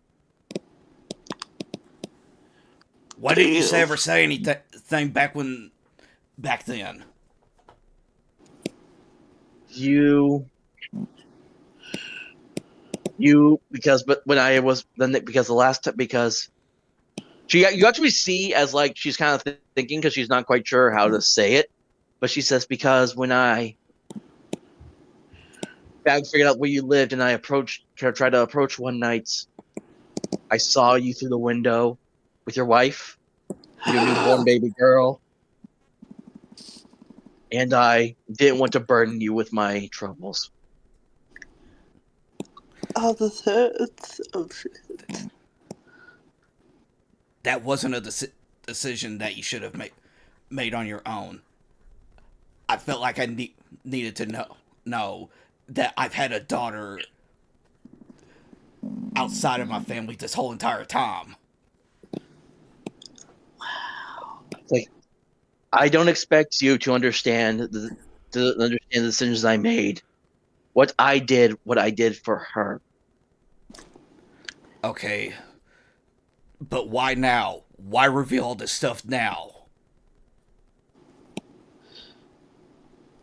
Why didn't you ever say anything back then? You but when I was then because the last time because you actually see as like she's kind of thinking because she's not quite sure how to say it, but she says because when I figured out where you lived and I tried to approach one night, I saw you through the window with your wife, your newborn baby girl, and I didn't want to burden you with my troubles. Oh, this hurts. Oh, shit. That wasn't a decision that you should have made on your own. I felt like I needed to know that I've had a daughter outside of my family this whole entire time. Like I don't expect you to understand the decisions I made. What I did for her. Okay, but why now? Why reveal all this stuff now?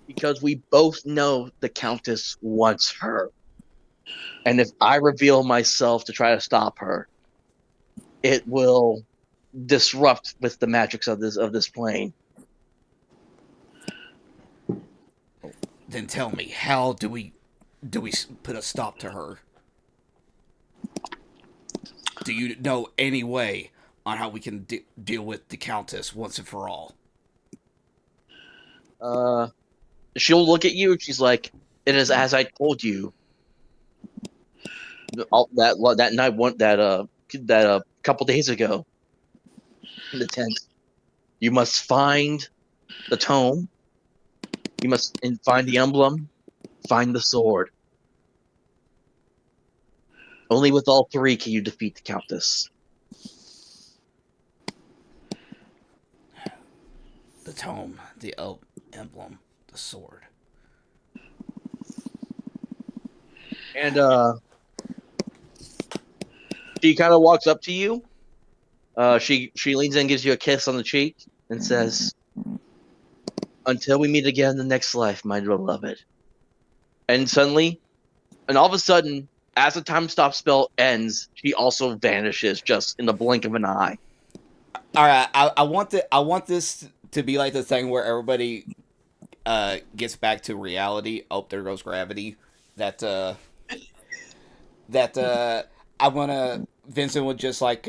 Because we both know the Countess wants her. And if I reveal myself to try to stop her, it will disrupt with the magics of this plane. Then tell me, how do we put a stop to her? Do you know any way on how we can deal with the Countess once and for all? She'll look at you and she's like, "It is as I told you. That night that couple days ago in the tent. You must find the tome. You must find the emblem. Find the sword. Only with all three can you defeat the Countess." The tome, the emblem, the sword. And she kind of walks up to you. She leans in and gives you a kiss on the cheek and says, "Until we meet again in the next life, my beloved." And all of a sudden, as the time stop spell ends, she also vanishes just in the blink of an eye. All right, I want this to be like the thing where everybody gets back to reality. Oh, there goes gravity. That I wanna Vincent would just like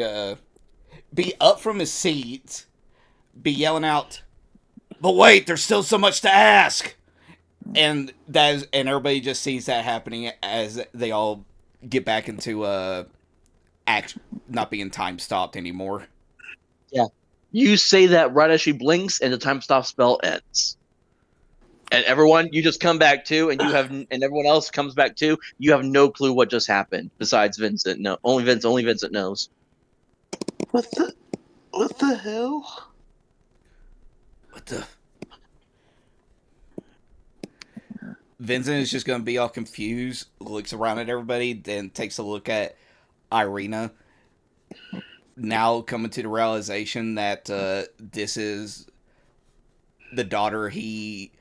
be up from his seat, be yelling out, "But wait, there's still so much to ask." And and everybody just sees that happening as they all get back into act not being time stopped anymore. Yeah. You say that right as she blinks and the time stop spell ends. And everyone, you just come back too, and everyone else comes back too. You have no clue what just happened besides Vincent. No, only Vincent knows. What the hell? What the? Vincent is just gonna be all confused, looks around at everybody, then takes a look at Irina. Now coming to the realization that this is the daughter he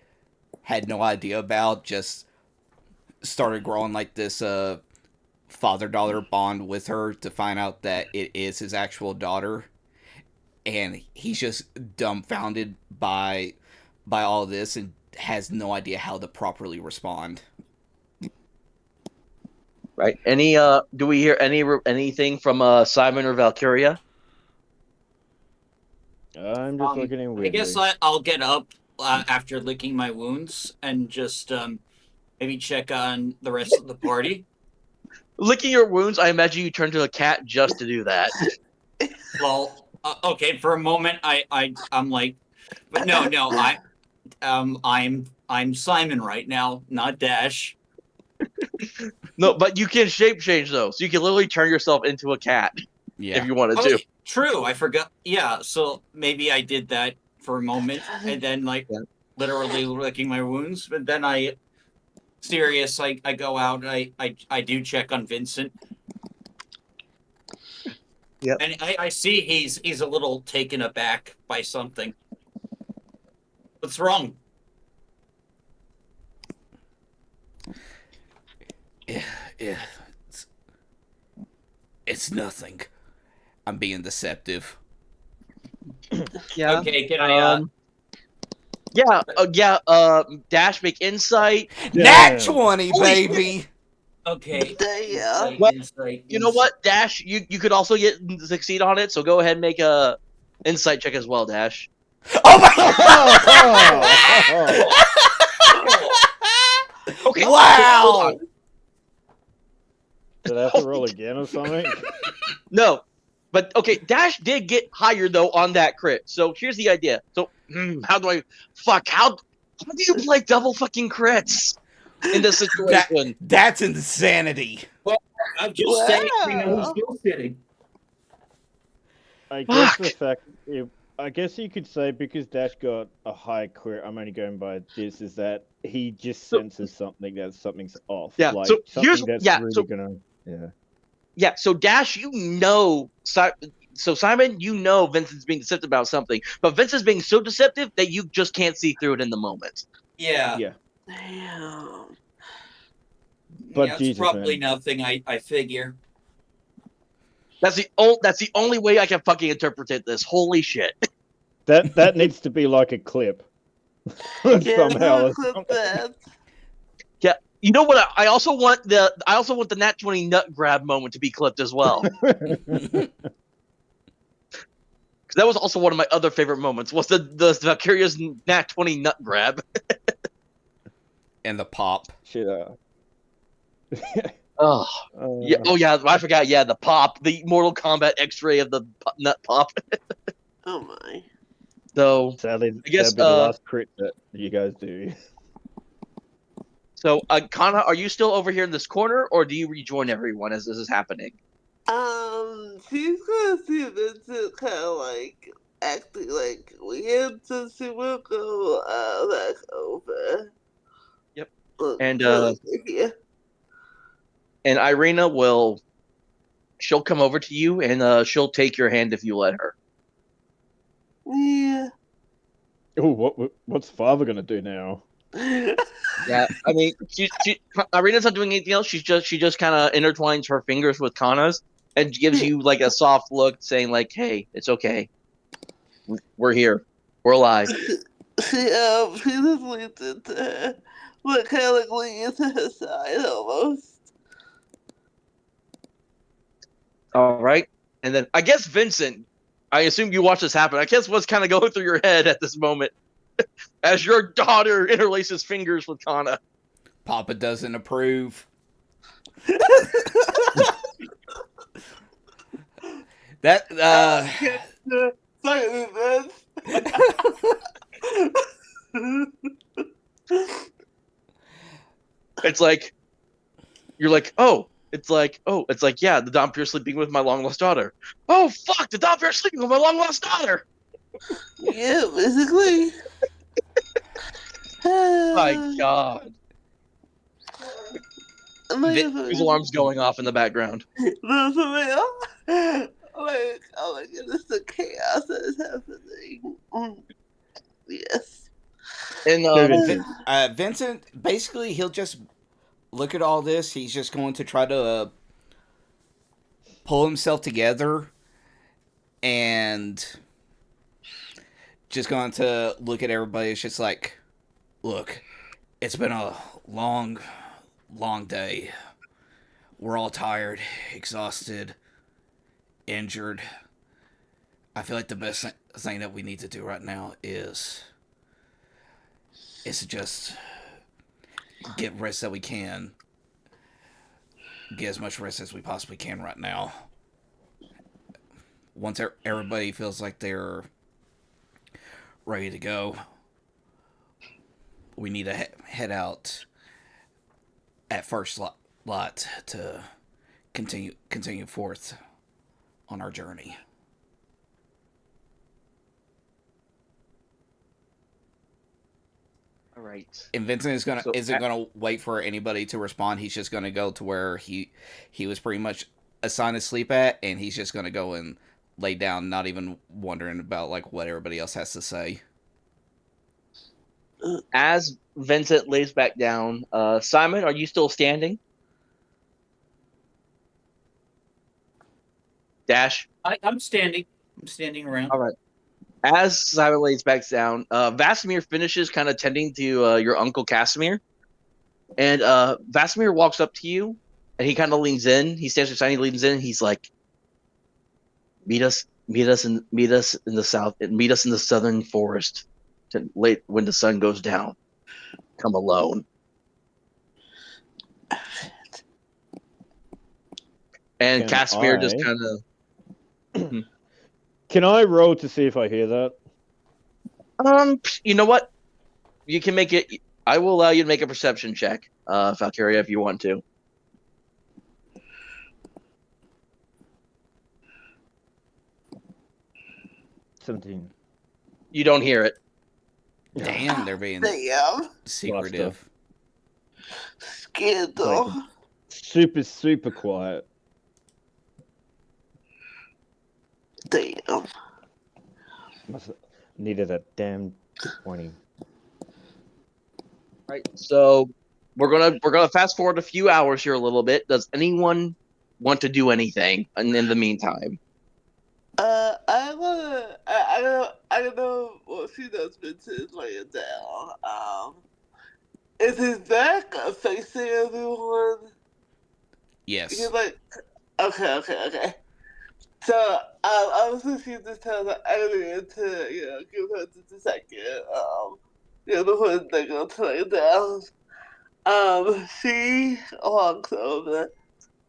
had no idea about, just started growing like this father-daughter bond with her to find out that it is his actual daughter, and he's just dumbfounded by all this and has no idea how to properly respond. Right. Any do we hear anything from Simon or Valkyria? I'm just looking in I weirdly. guess I'll get up after licking my wounds and just maybe check on the rest of the party. Licking your wounds, I imagine you turn to a cat just to do that. Well, okay, for a moment I'm like, but no, I'm Simon right now, not Dash. No, but you can shape change though, so you can literally turn yourself into a cat Yeah. if you wanted Oh, to. true, I forgot. Yeah, so maybe I did that for a moment, and then Yeah. literally licking my wounds. But then I go out. I do check on Vincent. Yep. And I see he's a little taken aback by something. What's wrong? Yeah, it's nothing. I'm being deceptive. Yeah. Okay, can I? Dash make insight. Nat Damn. 20, Holy baby! Okay. Damn. Well, Insight, You know what, Dash? You could also succeed on it, so go ahead and make a insight check as well, Dash. Oh my Okay. Wow! Hold on. Did I have to roll again or something? No, but okay, Dash did get higher though on that crit. So here's the idea. So how do I? Fuck! How do you play double fucking crits in this situation? That's insanity. I'm just saying. Wow. Still sitting. I guess the Fuck. fact, I guess you could say because Dash got a high crit, I'm only going by this, is that he just senses something's off. Yeah, Like so here's- something that's yeah, really so- gonna. Yeah. Yeah. So Dash, so Simon, Vincent's being deceptive about something, but Vincent's being so deceptive that you just can't see through it in the moment. Yeah. Yeah. Damn. But yeah, it's Jesus, probably man. nothing. I figure. That's the only way I can fucking interpret this. Holy shit. That needs to be like a clip. Yeah, Somehow. no, clip that. Yeah. You know what? I also want the Nat 20 nut grab moment to be clipped as well. Because that was also one of my other favorite moments. Was the Valkyria's Nat 20 nut grab? And the pop. Shit. Oh yeah. Oh yeah. I forgot. Yeah, the pop, the Mortal Kombat X-ray of the nut pop. Oh my. So Sadly, I guess, that'd be the last crit that you guys do. so Kannah, are you still over here in this corner, or do you rejoin everyone as this is happening? She's gonna see Vincent kind of like acting like weird, so she will go back over. Yep. Look, And yeah. and Irina she'll come over to you and she'll take your hand if you let her. Yeah. Oh, what's father gonna do now? Yeah, I mean, Irina's not doing anything else. She just kind of intertwines her fingers with Kannah's and gives you like a soft look, saying like, "Hey, it's okay. We're here. We're alive." She just leans into her, but kind of like leans to her side almost. All right, and then I guess Vincent. I assume you watched this happen. I guess what's kind of going through your head at this moment, as your daughter interlaces fingers with Kannah. Papa doesn't approve. That Sorry, It's like you're like, oh, it's like, yeah, the Dompeer's sleeping with my long lost daughter. Oh fuck, the Dompeer's sleeping with my long lost daughter. Yeah, basically. My God. These No, alarms going off in the background. for real. Like, oh my goodness, the chaos that is happening. Yes. And Vincent, basically, he'll just look at all this. He's just going to try to pull himself together and just going to look at everybody. It's just like, look, it's been a long, long day. We're all tired, exhausted, injured. I feel like the best thing that we need to do right now is to just get rest that we can. Get as much rest as we possibly can right now. Once everybody feels like they're ready to go, we need to head out at first lot to continue forth on our journey. All right. And Vincent isn't gonna wait for anybody to respond. He's just gonna go to where he was pretty much assigned to sleep at, and he's just gonna go and lay down, not even wondering about like what everybody else has to say. As Vincent lays back down, Simon, are you still standing? Dash. I'm standing. I'm standing around. All right. As Simon lays back down, Vasimir finishes kind of tending to your uncle Casimir, and Vasimir walks up to you, and he kind of leans in. He stands beside you, he leans in. And he's like, meet us in the south, and meet us in the southern forest, late when the sun goes down. Come alone." And Casimir just kind of. Can I roll to see if I hear that? You know what? You can make it. I will allow you to make a perception check, Valkiria, if you want to. $17. You don't hear it. Damn, they're being Damn. secretive. Scandal. Like, super quiet. Damn. Must have needed a damn 20. Right. So we're gonna fast forward a few hours here a little bit. Does anyone want to do anything in the meantime? I know what she does. Vincent laying down. Is his back facing everyone? Yes. He's like, okay. So, I was listening to tell the earlier to, give her just a second, before they go to lay down. She walks over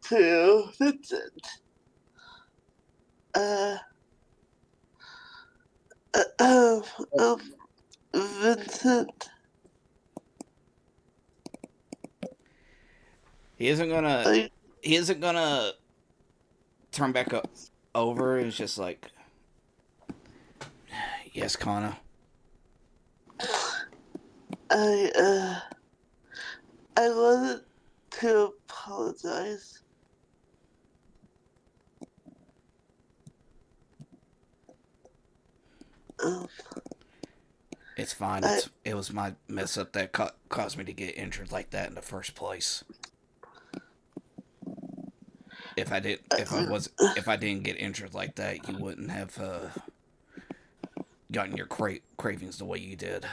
to Vincent. Vincent. He isn't gonna turn back up over. It's just like, yes, Kannah. I wanted to apologize. It's fine. It was my mess up that caused me to get injured like that in the first place. If I didn't get injured like that, you wouldn't have gotten your cravings the way you did.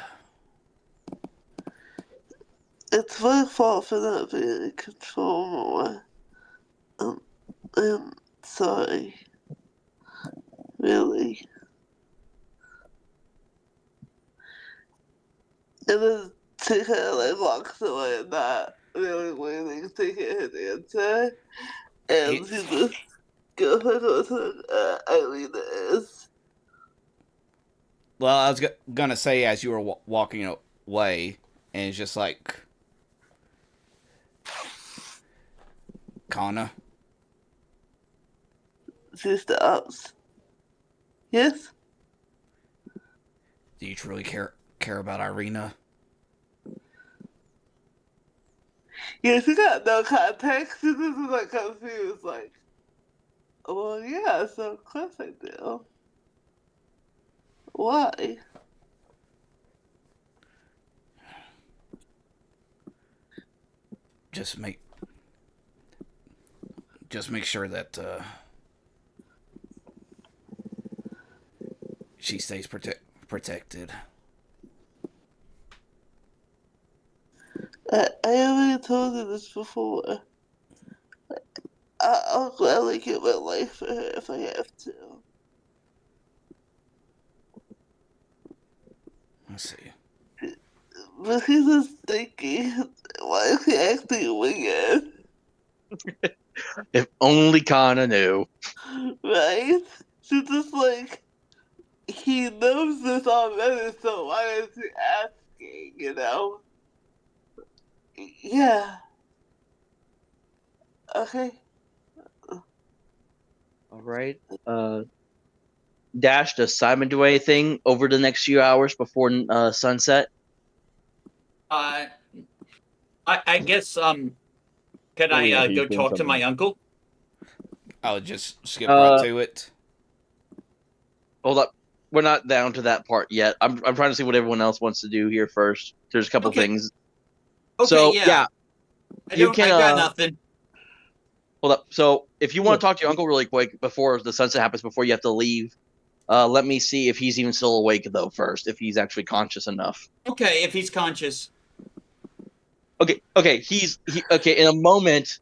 It's my fault for not being in control more. I'm sorry. Really. And then she kind of like walks away, not really waiting to hear his answer. And she just goes back on to Eileen is. Well, I was gonna say as you were walking away, and it's just like, Kannah. She stops. Yes? Do you truly care about Irina? Yeah, she got no context. She just was like confused, like, well, yeah, so of course I do. Why? Just make sure that she stays protected. I already told you this before. I'll gladly give my life for her if I have to. Let's see. But he's just thinking, why is he acting weird? If only Kannah knew. Right? She's just like, he knows this already, so why is he asking, you know? Yeah. Okay. All right. Dash, does Simon do anything over the next few hours before sunset? I guess can Oh, I yeah, he's go doing talk to my something. uncle? I'll just skip right to it. Hold up. We're not down to that part yet. I'm trying to see what everyone else wants to do here first. There's a couple Okay. things. Okay, So yeah. you can I got nothing. hold up. So if you want Look. to talk to your uncle really quick before the sunset happens, before you have to leave, let me see if he's even still awake though first, if he's actually conscious enough. Okay, if he's conscious. Okay. Okay. In a moment,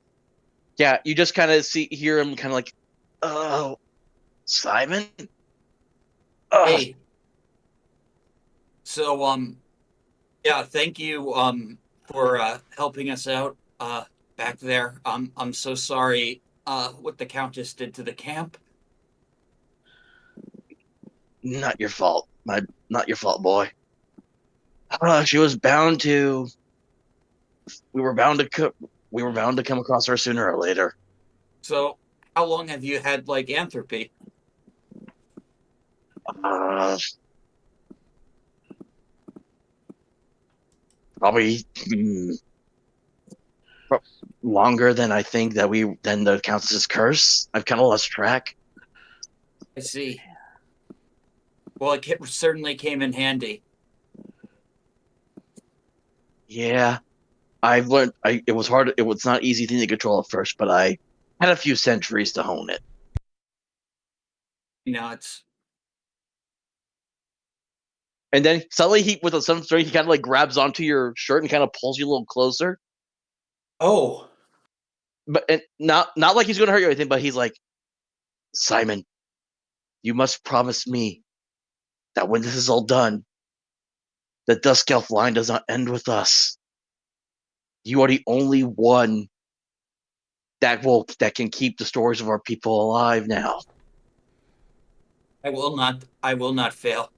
yeah, you just kind of hear him kind of like, oh, Simon. Hey. So yeah, thank you for helping us out back there. I'm so sorry what the Countess did to the camp. Not your fault. Not your fault, boy. She was bound to. We were bound to. We were bound to come across her sooner or later. So how long have you had lycanthropy? Uh, Probably longer than I think than the Countess's curse. I've kind of lost track. I see. Well, certainly came in handy. Yeah, I've learned. It was hard. It was not easy thing to control at first, but I had a few centuries to hone it. You know, it's And then suddenly with some strength, he kind of like grabs onto your shirt and kind of pulls you a little closer. oh, But and not like he's going to hurt you or anything. But he's like, Simon, you must promise me that when this is all done, the Dusk Elf line does not end with us. You are the only one that can keep the stories of our people alive now. I will not. I will not fail.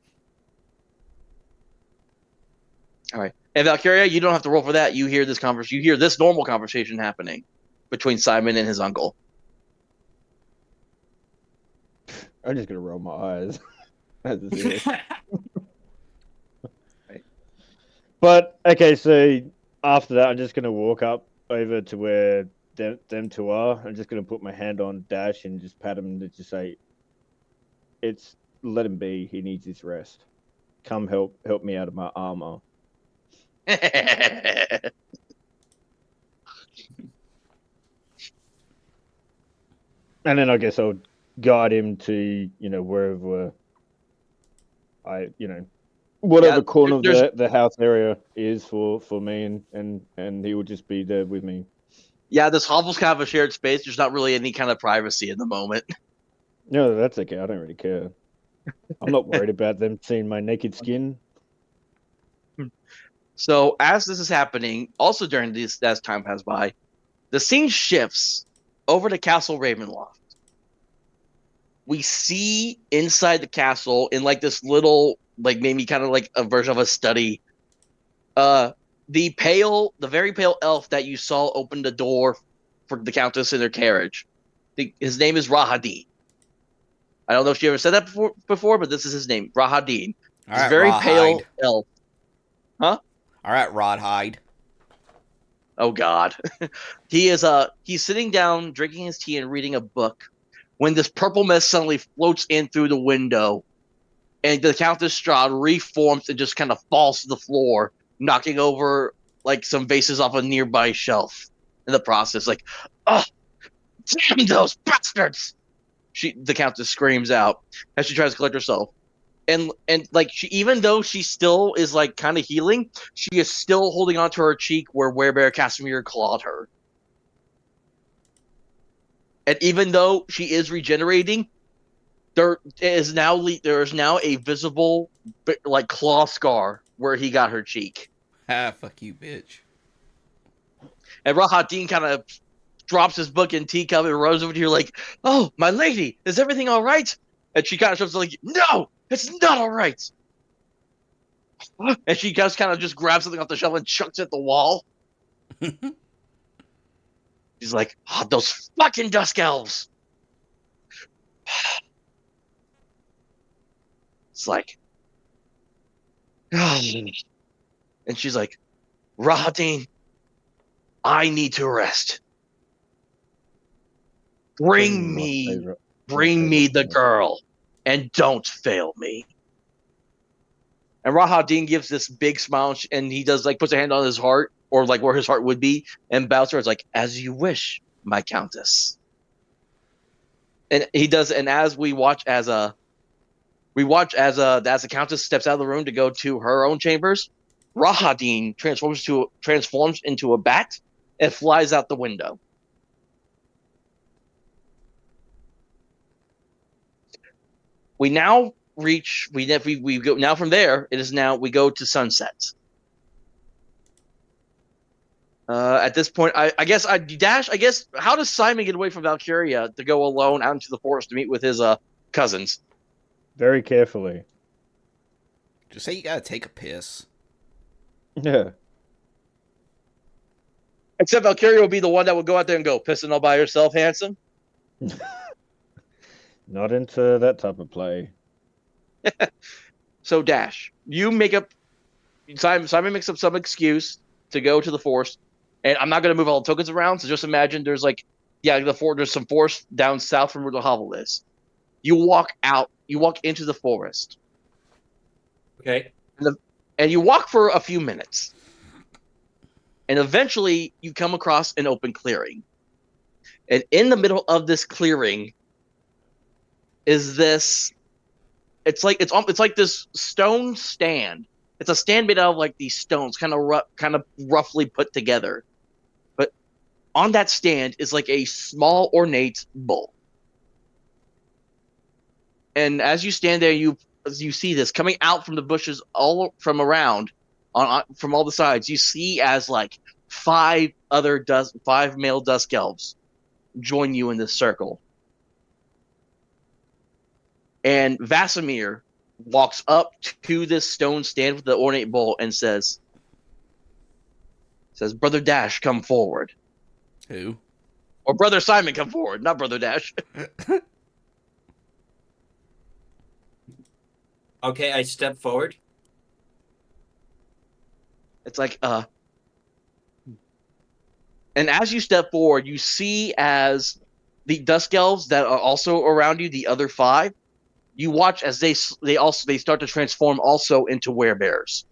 All right. And Valkyria, you don't have to roll for that. You hear this conversation. You hear this normal conversation happening between Simon and his uncle. I'm just gonna roll my eyes. That's it. Right. But okay, so after that, I'm just gonna walk up over to where them two are. I'm just gonna put my hand on Dash and just pat him and just say, "It's let him be. He needs his rest. Come help me out of my armor." And then I guess I'll guide him to wherever whatever corner of the house area is for me, and he will just be there with me. Yeah, this hovel's kind of a shared space. There's not really any kind of privacy in the moment. No, that's okay. I don't really care. I'm not worried about them seeing my naked skin. So as this is happening, also during this as time passes by, the scene shifts over to Castle Ravenloft. We see inside the castle in like this little, like maybe kind of like a version of a study. The very pale elf that you saw open the door for the Countess in their carriage. His name is Rahadin. I don't know if you ever said that before, but this is his name, Rahadin. All He's right, very pale Rawhide. elf. Huh? All right, Rawhide. Oh God. He's sitting down, drinking his tea and reading a book when this purple mist suddenly floats in through the window and the Countess Strahd reforms and just kind of falls to the floor, knocking over like some vases off a nearby shelf in the process. Like, oh, damn those bastards! The Countess screams out as she tries to collect herself. and like she, even though she still is like kind of healing, she is still holding onto her cheek where Werebear Casimir clawed her. And even though she is regenerating, there is now a visible like claw scar where he got her cheek. Ah, fuck you, bitch. And Rahatin kind of drops his book in teacup and runs over to you like, "Oh, my lady, is everything all right?" And she kind of shows like, "No, it's not all right." And she just kind of just grabs something off the shelf and chucks it at the wall. She's like, "Oh, those fucking dusk elves." It's like, and she's like, "Rahatin, I need to rest. Bring My me, favorite. bring me the girl, and don't fail me." And Rahadin gives this big smile, and he does like puts a hand on his heart, or like where his heart would be, and bows to her. It's like, "As you wish, my countess." And he does, and as as the countess steps out of the room to go to her own chambers, Rahadin transforms into a bat and flies out the window. We now reach we go now from there. It is now we go to sunset. At this point, I guess I dash. I guess how does Simon get away from Valkiria to go alone out into the forest to meet with his cousins? Very carefully. Just say you gotta take a piss. Yeah. Except Valkyria would be the one that would go out there and go pissing all by herself, handsome. Not into that type of play. So Dash, you make up. Simon makes up some excuse to go to the forest, and I'm not going to move all the tokens around. So just imagine there's like, there's some forest down south from where the hovel is. You walk out. You walk into the forest. Okay. And you walk for a few minutes. And eventually you come across an open clearing. And in the middle of this clearing is this it's like this stone stand. It's a stand made out of like these stones, kind of roughly put together. But on that stand is like a small ornate bull. And as you stand there, you see this coming out from the bushes all from around, from all the sides. You see as like five male dusk elves join you in this circle. And Vasimir walks up to this stone stand with the ornate bull and says, "Brother Dash, come forward." Who? Or Brother Simon, come forward, not Brother Dash. Okay, I step forward. It's like, and as you step forward, you see as the dusk elves that are also around you, the other five, you watch as they start to transform also into werebears.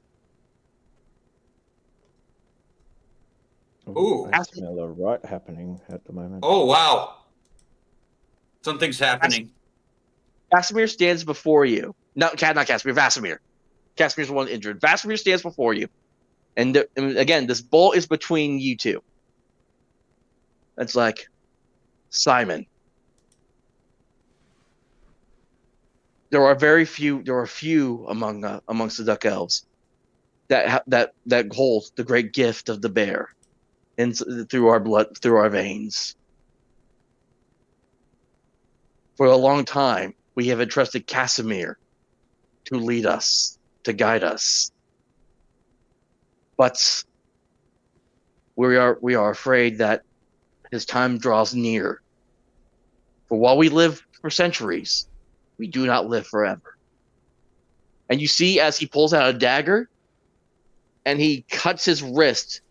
Ooh. I smell a rite happening at the moment. Oh, wow. Something's happening. Vasimir stands before you. No, not Casimir, Vasimir. Casimir's the one injured. Vasimir stands before you. And again, this bull is between you two. It's like, Simon, there are few amongst the duck elves that hold the great gift of the bear, and through our blood, through our veins. For a long time, we have entrusted Casimir to lead us, to guide us. But we are afraid that his time draws near. For while we live for centuries, we do not live forever. And you see as he pulls out a dagger and he cuts his wrist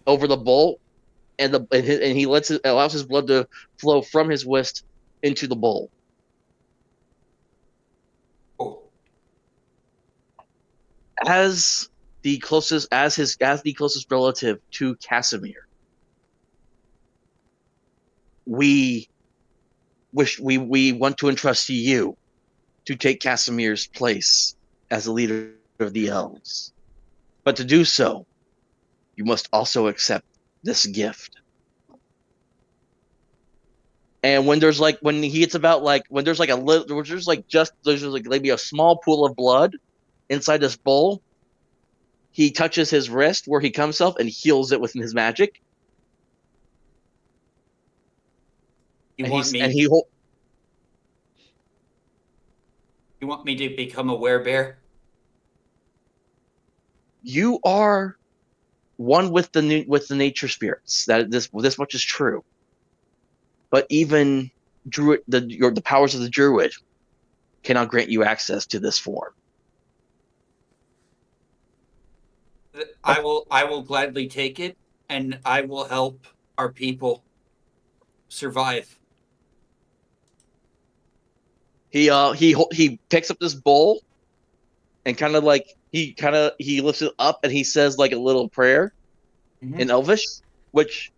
over the bull, and he allows his blood to flow from his wrist into the bowl. Oh. As the closest relative to Casimir, we want to entrust to you to take Casimir's place as the leader of the elves. But to do so, you must also accept this gift. And when there's like when he gets about like when there's like a little there's like just there's like maybe a small pool of blood inside this bowl, he touches his wrist where he comes himself and heals it with his magic. You And want he's me? and he You want me to become a werebear? you are one with the nature spirits. That this much is true. But even the powers of the druid cannot grant you access to this form. I will gladly take it, and I will help our people survive. He picks up this bowl and kind of like he lifts it up and he says like a little prayer in Elvish, which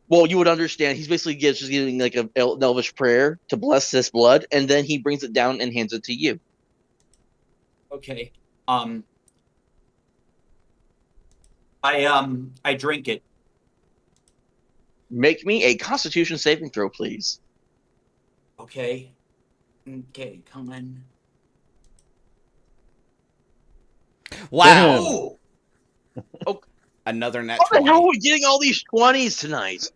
well you would understand. He's basically just giving like an Elvish prayer to bless this blood, and then he brings it down and hands it to you. Okay. I drink it. Make me a Constitution saving throw, please. Okay. Okay, come on. Wow. Oh. Another nat How the 20. hell are we getting all these 20s tonight?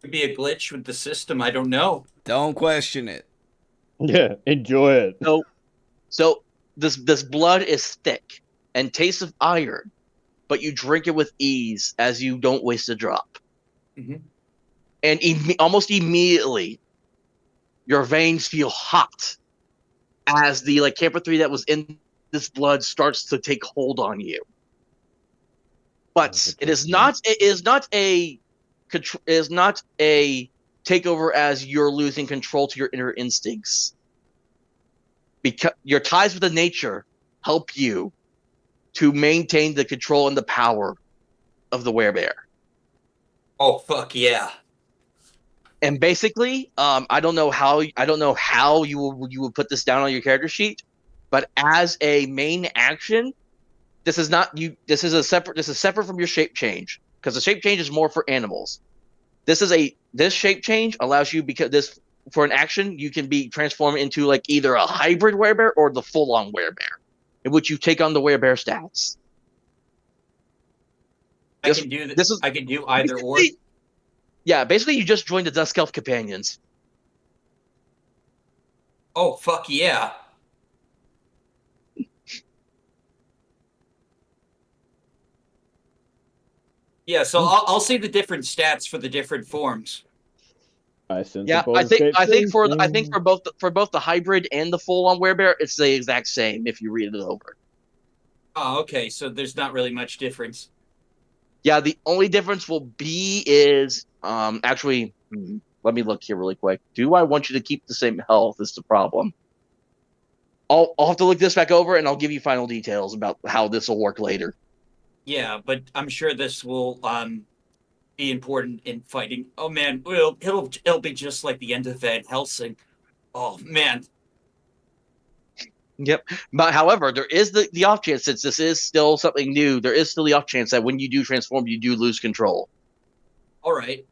Could be a glitch with the system. I don't know. Don't question it. Yeah, enjoy it. So this blood is thick and tastes of iron, but you drink it with ease as you don't waste a drop. Mhm. And almost immediately, your veins feel hot as the like camphor 3 that was in this blood starts to take hold on you. But it is not a takeover as you're losing control to your inner instincts. Because your ties with the nature help you to maintain the control and the power of the werebear. Oh fuck yeah! And basically, I don't know how you will put this down on your character sheet, but as a main action, this is not you. This is separate from your shape change because the shape change is more for animals. This shape change allows you because this for an action you can be transformed into like either a hybrid werebear or the full on werebear, in which you take on the werebear stats. I can do that. This is I can do either or. Yeah, basically you just joined the Dusk Elf Companions. Oh fuck yeah! Yeah, so I'll see the different stats for the different forms. I sense Yeah, a I think for changing. both the hybrid and the full on werebear, it's the exact same if you read it over. Oh, okay. So there's not really much difference. Yeah, the only difference will be is actually let me look here really quick. Do I want you to keep the same health is the problem. I'll have to look this back over and I'll give you final details about how this will work later. Yeah, but I'm sure this will be important in fighting. Oh man, it'll be just like the end of Van Helsing. Oh man. Yep. But however, there is the off chance, since this is still something new, there is still the off chance that when you do transform, you do lose control. All right.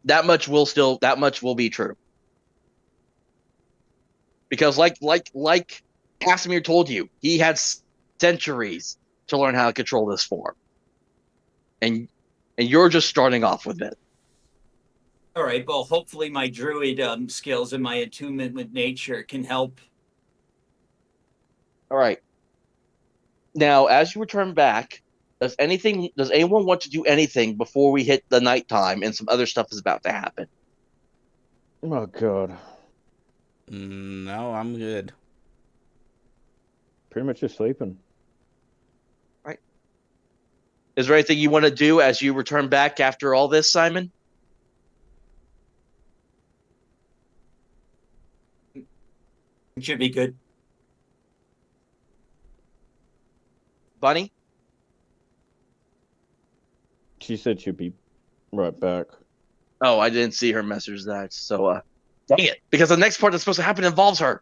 That much will be true. Because like Casimir told you, he had centuries to learn how to control this form. And you're just starting off with it. All right. Well, hopefully my druid skills and my attunement with nature can help. All right. Now, as you return back, does anyone want to do anything before we hit the nighttime and some other stuff is about to happen? Oh god. No, I'm good. Pretty much just sleeping. Right. Is there anything you want to do as you return back after all this, Simon? It should be good. Bunny? She said she'd be right back. Oh, I didn't see her message that. So Dang it! Because the next part that's supposed to happen involves her.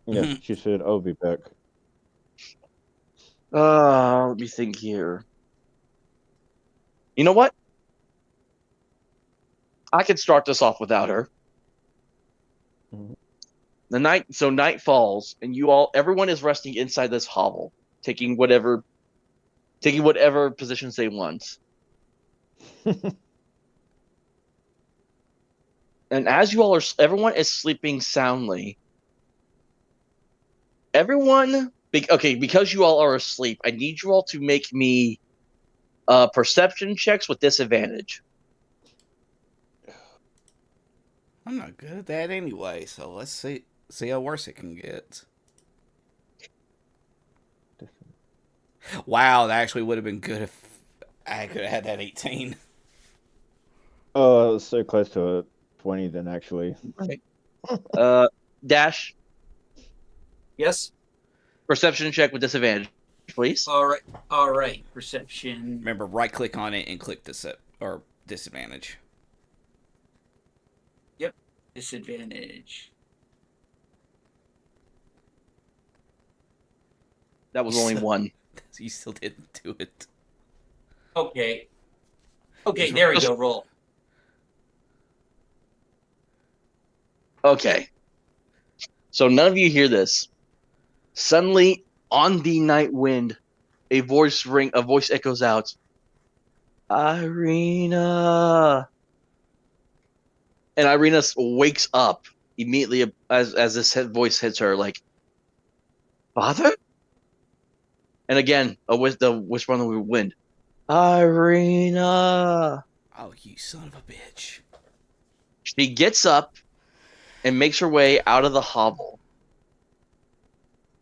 Yeah, she said, "I'll be back." Let me think here. You know what? I could start this off without her. Mhm. Night falls, and everyone is resting inside this hovel, taking whatever positions they want. And as everyone is sleeping soundly. Because you all are asleep, I need you all to make me perception checks with disadvantage. I'm not good at that anyway, so let's see how worse it can get. Wow, that actually would have been good if I could have had that 18. Oh, it was so close to a 20 then, actually. Right. Dash, Yes. perception check with disadvantage, please. All right. Perception. Remember, right click on it and click or disadvantage. Yep. Disadvantage. That was only one. You still didn't do it. Okay. Okay, there we go. Roll. Okay. So none of you hear this. Suddenly, on the night wind, a voice echoes out. Irina. And Irina wakes up immediately as this voice hits her, like, "Father?" And again, the whisper on the wind. Irina. Oh, you son of a bitch. She gets up and makes her way out of the hovel.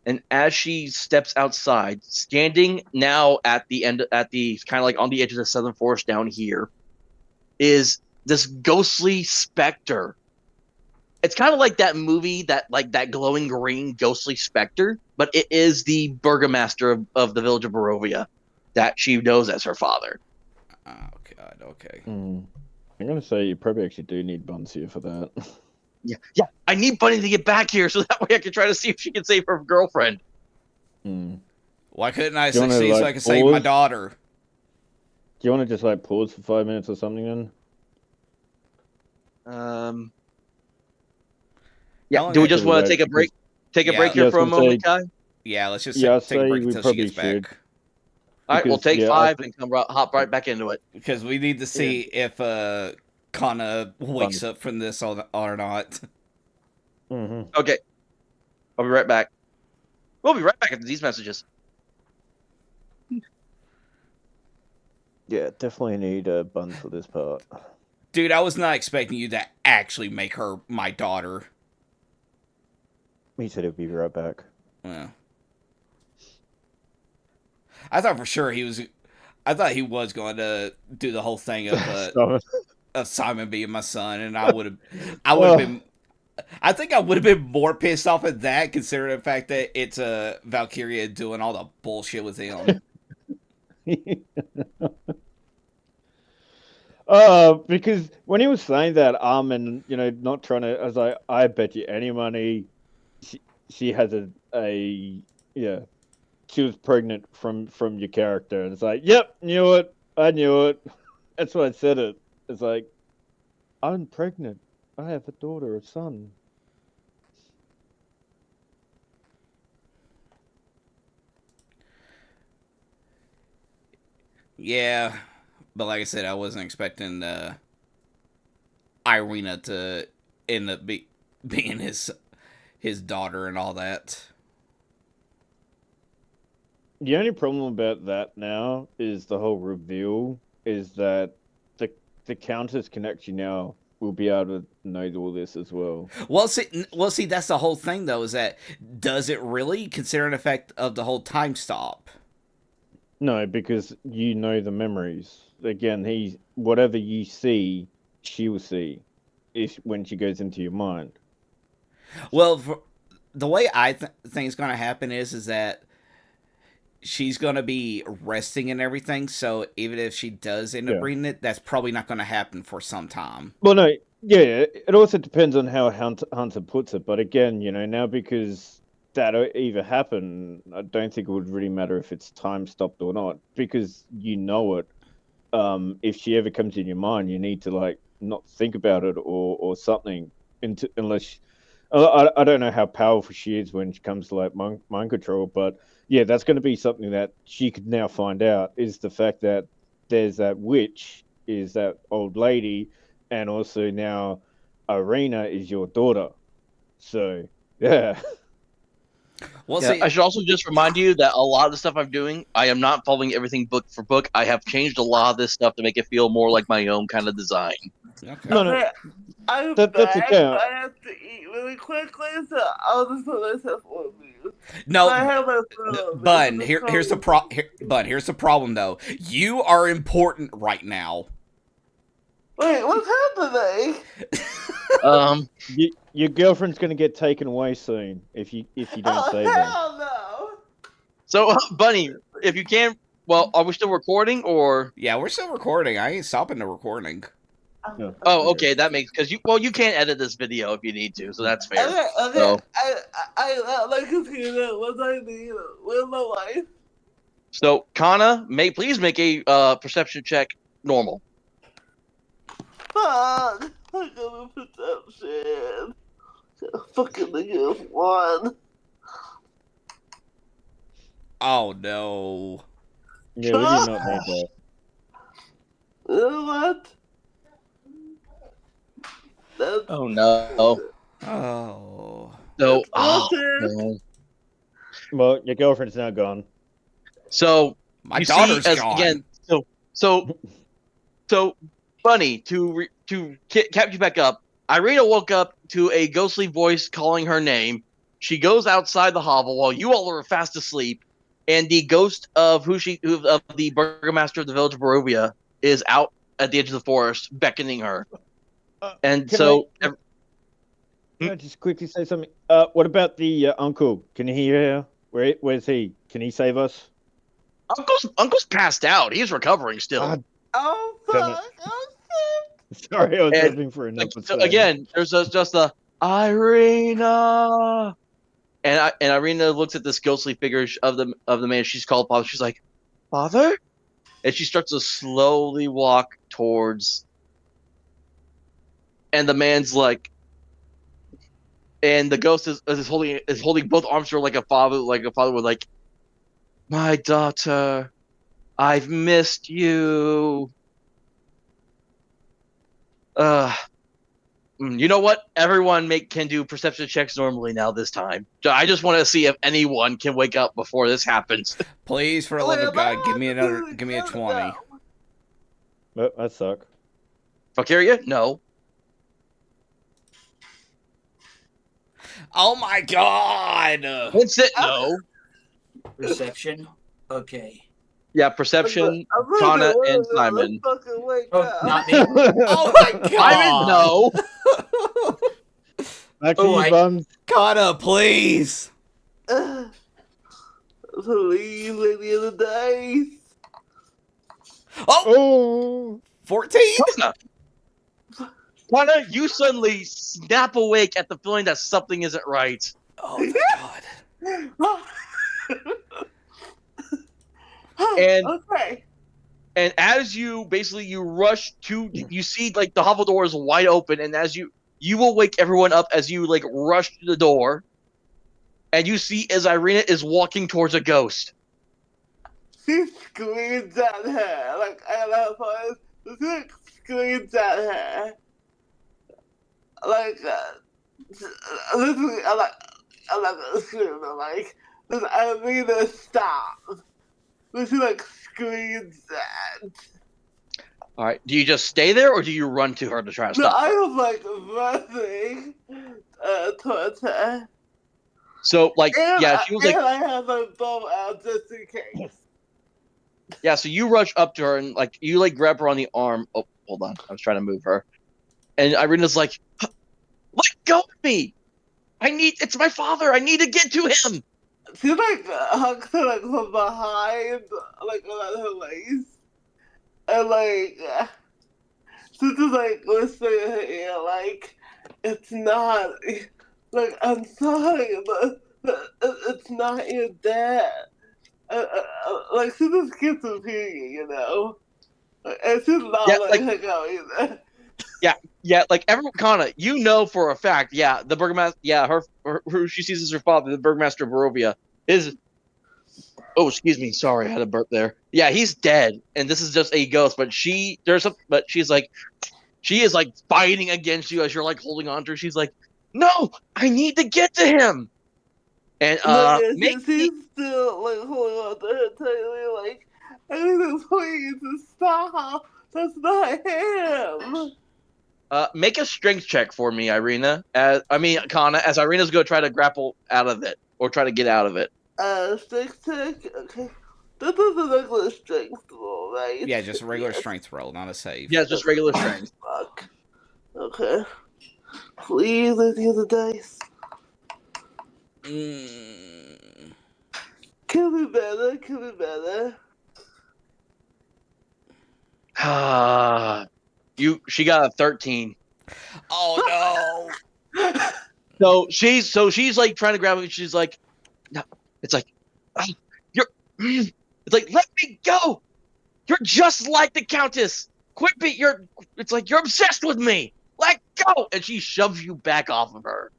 And as she steps outside, standing now at the kind of like on the edge of the southern forest down here, is this ghostly specter. It's kind of like that movie, that glowing green ghostly specter, but it is the burgomaster of the village of Barovia that she knows as her father. Oh, God, okay. I'm going to say you probably actually do need Buns here for that. Yeah. I need Bunny to get back here so that way I can try to see if she can save her girlfriend. Why couldn't I Do you wanna, succeed so like, I could save my pause? daughter? Do you want to just like pause for 5 minutes or something then? Yeah. Do we just want to take a break? Take a Yeah. break here Yeah, I was for a gonna say- moment, Kai? Yeah, let's just Yeah, I'd take a say break we until she probably gets back. should. All right, we'll Because, take yeah, 5 and hop right back into it. Because we need to see if Kannah wakes Fun. up from this or not. Okay. I'll be right back. We'll be right back after these messages. Yeah, definitely need Buns for this part. Dude, I was not expecting you to actually make her my daughter. He said he'll be right back. Well, I thought for sure he was. I thought he was going to do the whole thing of Simon being my son, and I would have been. I think I would have been more pissed off at that, considering the fact that it's Valkiria doing all the bullshit with him. Because when he was saying that, and not trying to, I was like, I bet you any money, she has she was pregnant from your character, and it's like, yep, knew it, I knew it. That's why I said it. It's like, I'm pregnant. I have a daughter, a son. Yeah, but like I said, I wasn't expecting Irina to end up being his daughter and all that. The only problem about that now is the whole reveal is that the Countess connects you now will be able to know all this as well. Well, see, that's the whole thing, though. Is that does it really, considering the fact of the whole time stop? No, because you know the memories. Again, whatever you see, she will see, is when she goes into your mind. Well, the way I think it's going to happen is that she's gonna be resting and everything. So even if she does end up Yeah. reading it, that's probably not gonna happen for some time. Well, no, yeah, it also depends on how Hunter puts it. But again, now because that either happen, I don't think it would really matter if it's time stopped or not, because you know it. If she ever comes in your mind, you need to like not think about it or something unless. I don't know how powerful she is when it comes to like mind control, but yeah, that's going to be something that she could now find out is the fact that there's that witch, is that old lady, and also now Irina is your daughter. So yeah, Well, Yeah, see, I should also just remind you that a lot of the stuff I'm doing, I am not following everything book for book. I have changed a lot of this stuff to make it feel more like my own kind of design. okay. no, Okay, I'm that's back, okay. but I have to eat really quickly, so I'll just put myself on mute. No, So I have my food on me, Bun. so Here's the Bun. Here's the problem, though. You are important right now. Wait, what's happening? Um, Your girlfriend's going to get taken away soon if you don't Oh, save her. hell no! so Bunny, if you can, well, are we still recording or? Yeah, we're still recording. I ain't stopping the recording. No. Oh, okay, that makes because you can't edit this video if you need to, so that's fair. Okay, So, I like to see that what I need with my life. so Kannah, please make a perception check normal. Fuck! I got a perception. Fucking negative one. Oh no. Yeah, we do not need that. You know what? That's Oh no. Oh. So, bullshit. no. Well, your girlfriend's now gone. So My you daughter's see, as gone. again, so Bunny, to cap you back up, Irina woke up to a ghostly voice calling her name. She goes outside the hovel while you all are fast asleep, and the ghost of of the burgomaster of the village of Barovia is out at the edge of the forest beckoning her. And Can so Can I just quickly say something? What about the uncle? Can he hear? Where's he? Can he save us? Uncle's passed out. He's recovering still. Ah, Oh Damn it. fuck! Oh sorry, I was And, hoping for an like, episode. so again, there's just a Irina, and Irina looks at this ghostly figure of the man she's called father. She's like, "Father," and she starts to slowly walk towards. And the man's like, and the ghost is holding both arms to her like a father would, like, "My daughter, I've missed you." You know what? Everyone can do perception checks normally now this time. I just want to see if anyone can wake up before this happens. Please, for the love of God, give me a 20. Oh, that suck. Valkiria? No. Oh my God! Vincent? No. Perception. Okay. Yeah, perception, Kannah, and Simon. Fucking wake Oh, up. not me. Oh my Simon? God! No. Back to Oh, you, Bun. Kannah, please! Please, lady of the dice. Oh! Oh, 14? Kannah, you suddenly snap awake at the feeling that something isn't right. Oh my God. And Okay. and as you rush to, you see like the hovel door is wide open, and as you will wake everyone up as you like rush to the door, and you see as Irina is walking towards a ghost. She screams at her. Like, I love her. She screams at her. Like, literally, I'm not gonna scream, but like, I mean to stop. But she like screams at. All right, do you just stay there or do you run to her to try to No, stop I her? was like running towards her. So like, And, yeah, she was like, and I have my bow out just in case. yeah. So you rush up to her and like you like grab her on the arm. Oh, hold on, I was trying to move her, and Irina's like, "Let go of me! It's my father. I need to get to him." she like hugs her like from behind, like around her waist, and like she's just like whispering in her ear, like it's not, like I'm sorry, but it's not your dad. Like she just keeps repeating, you know, and she's Yeah, not like letting her go either. yeah, like everyone, Kannah, you know for a fact, yeah, the burgomaster, yeah, her who she sees as her father, the burgomaster of Barovia, is. Oh, excuse me, sorry, I had a burp there. Yeah, he's dead, and this is just a ghost. But she's like, she is like fighting against you as you're like holding on to her. She's like, no, I need to get to him, and But yeah, make me she's still like holding on to her tightly, like I need to please to stop. That's not him. make a strength check for me, Irina. As I mean, Kannah, as Irina's going to try to grapple out of it or try to get out of it. Strength check. Okay, that doesn't look like strength roll, right? Yeah, just a regular Yes. strength roll, not a save. Yeah, just regular strength. Fuck. Okay. Please, let's use the dice. Mm. Can be better. Can be better. She got a 13. Oh So she's like trying to grab it. She's like, no. It's like, oh, you're. It's like, let me go. You're just like the Countess. Quit be. It's like you're obsessed with me. Let go. And she shoves you back off of her.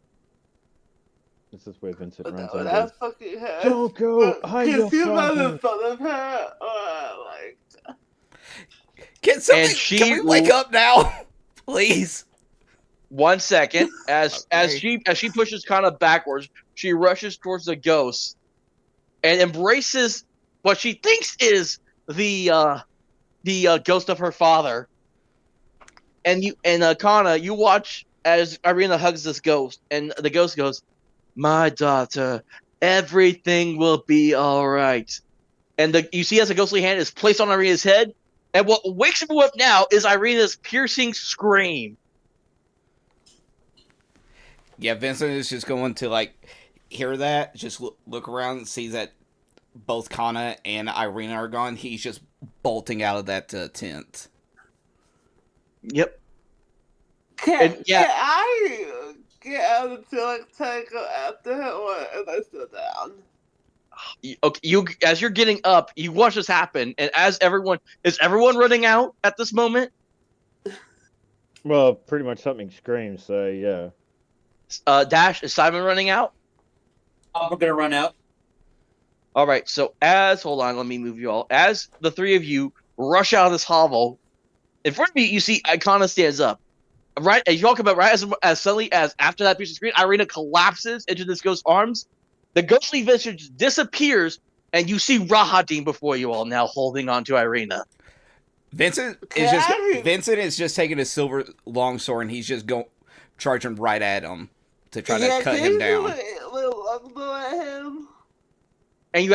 This is where Vincent But runs that in would and goes, have fucking hurt. don't go, I'm your Can you run father. in front of her? Or like. no! Can we wake up now, please? 1 second, as Okay. she pushes Kannah backwards, she rushes towards the ghost and embraces what she thinks is the ghost of her father. And Kannah, you watch as Irina hugs this ghost, and the ghost goes, "My daughter, everything will be all right." And you see as a ghostly hand is placed on Irina's head, and what wakes you up now is Irina's piercing scream. Yeah, Vincent is just going to like hear that, just look around and see that both Kannah and Irina are gone. He's just bolting out of that tent. Yep. Can Yeah, I get out until like try to go after her, or am I still down? okay, as you're getting up, you watch this happen, and as everyone running out at this moment? Well, pretty much something screams, so yeah. Dash, is Simon running out? I'm gonna run out. All right, so hold on, let me move you all. As the three of you rush out of this hovel, in front of you see Icona stands up. Right as you all come up, right as suddenly as after that piece of screen, Irina collapses into this ghost's arms. The ghostly visage disappears, and you see Rahadim before you all now holding on to Irina. Vincent Can is just taking his silver longsword and he's just charging right at him to try to cut can him you down. do a little longbow at him? And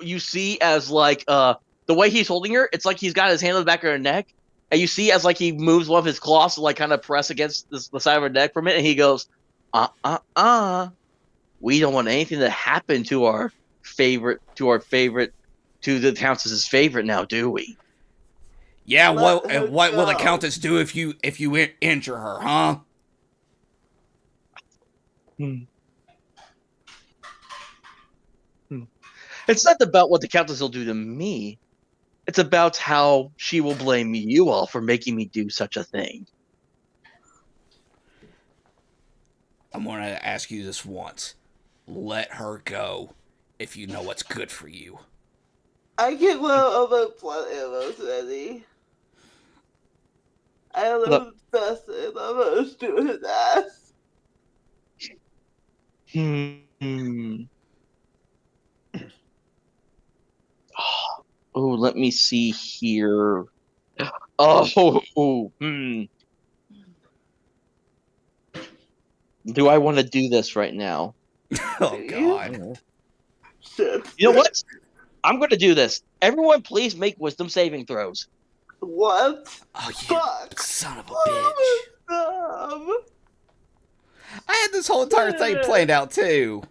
you see as like the way he's holding her, it's like he's got his hand on the back of her neck, and you see as like he moves one of his claws to like kind of press against the side of her neck for a minute, and he goes, we don't want anything to happen to our favorite, to the Countess's favorite now, do we? Yeah, Let her what will the go. Countess do if you injure her, huh? It's not about what the Countess will do to me. It's about how she will blame you all for making me do such a thing. I'm going to ask you this once. Let her go if you know what's good for you. I get well over blood arrows ready. I don't know who's best, and I'm gonna shoot his ass. Oh, let me see here. Oh, Do I want to do this right now? Oh, God. Shit. You know what? I'm going to do this. Everyone, please make wisdom saving throws. What? Oh, you Fuck. son of a bitch. Stop. I had this whole entire thing planned out, too.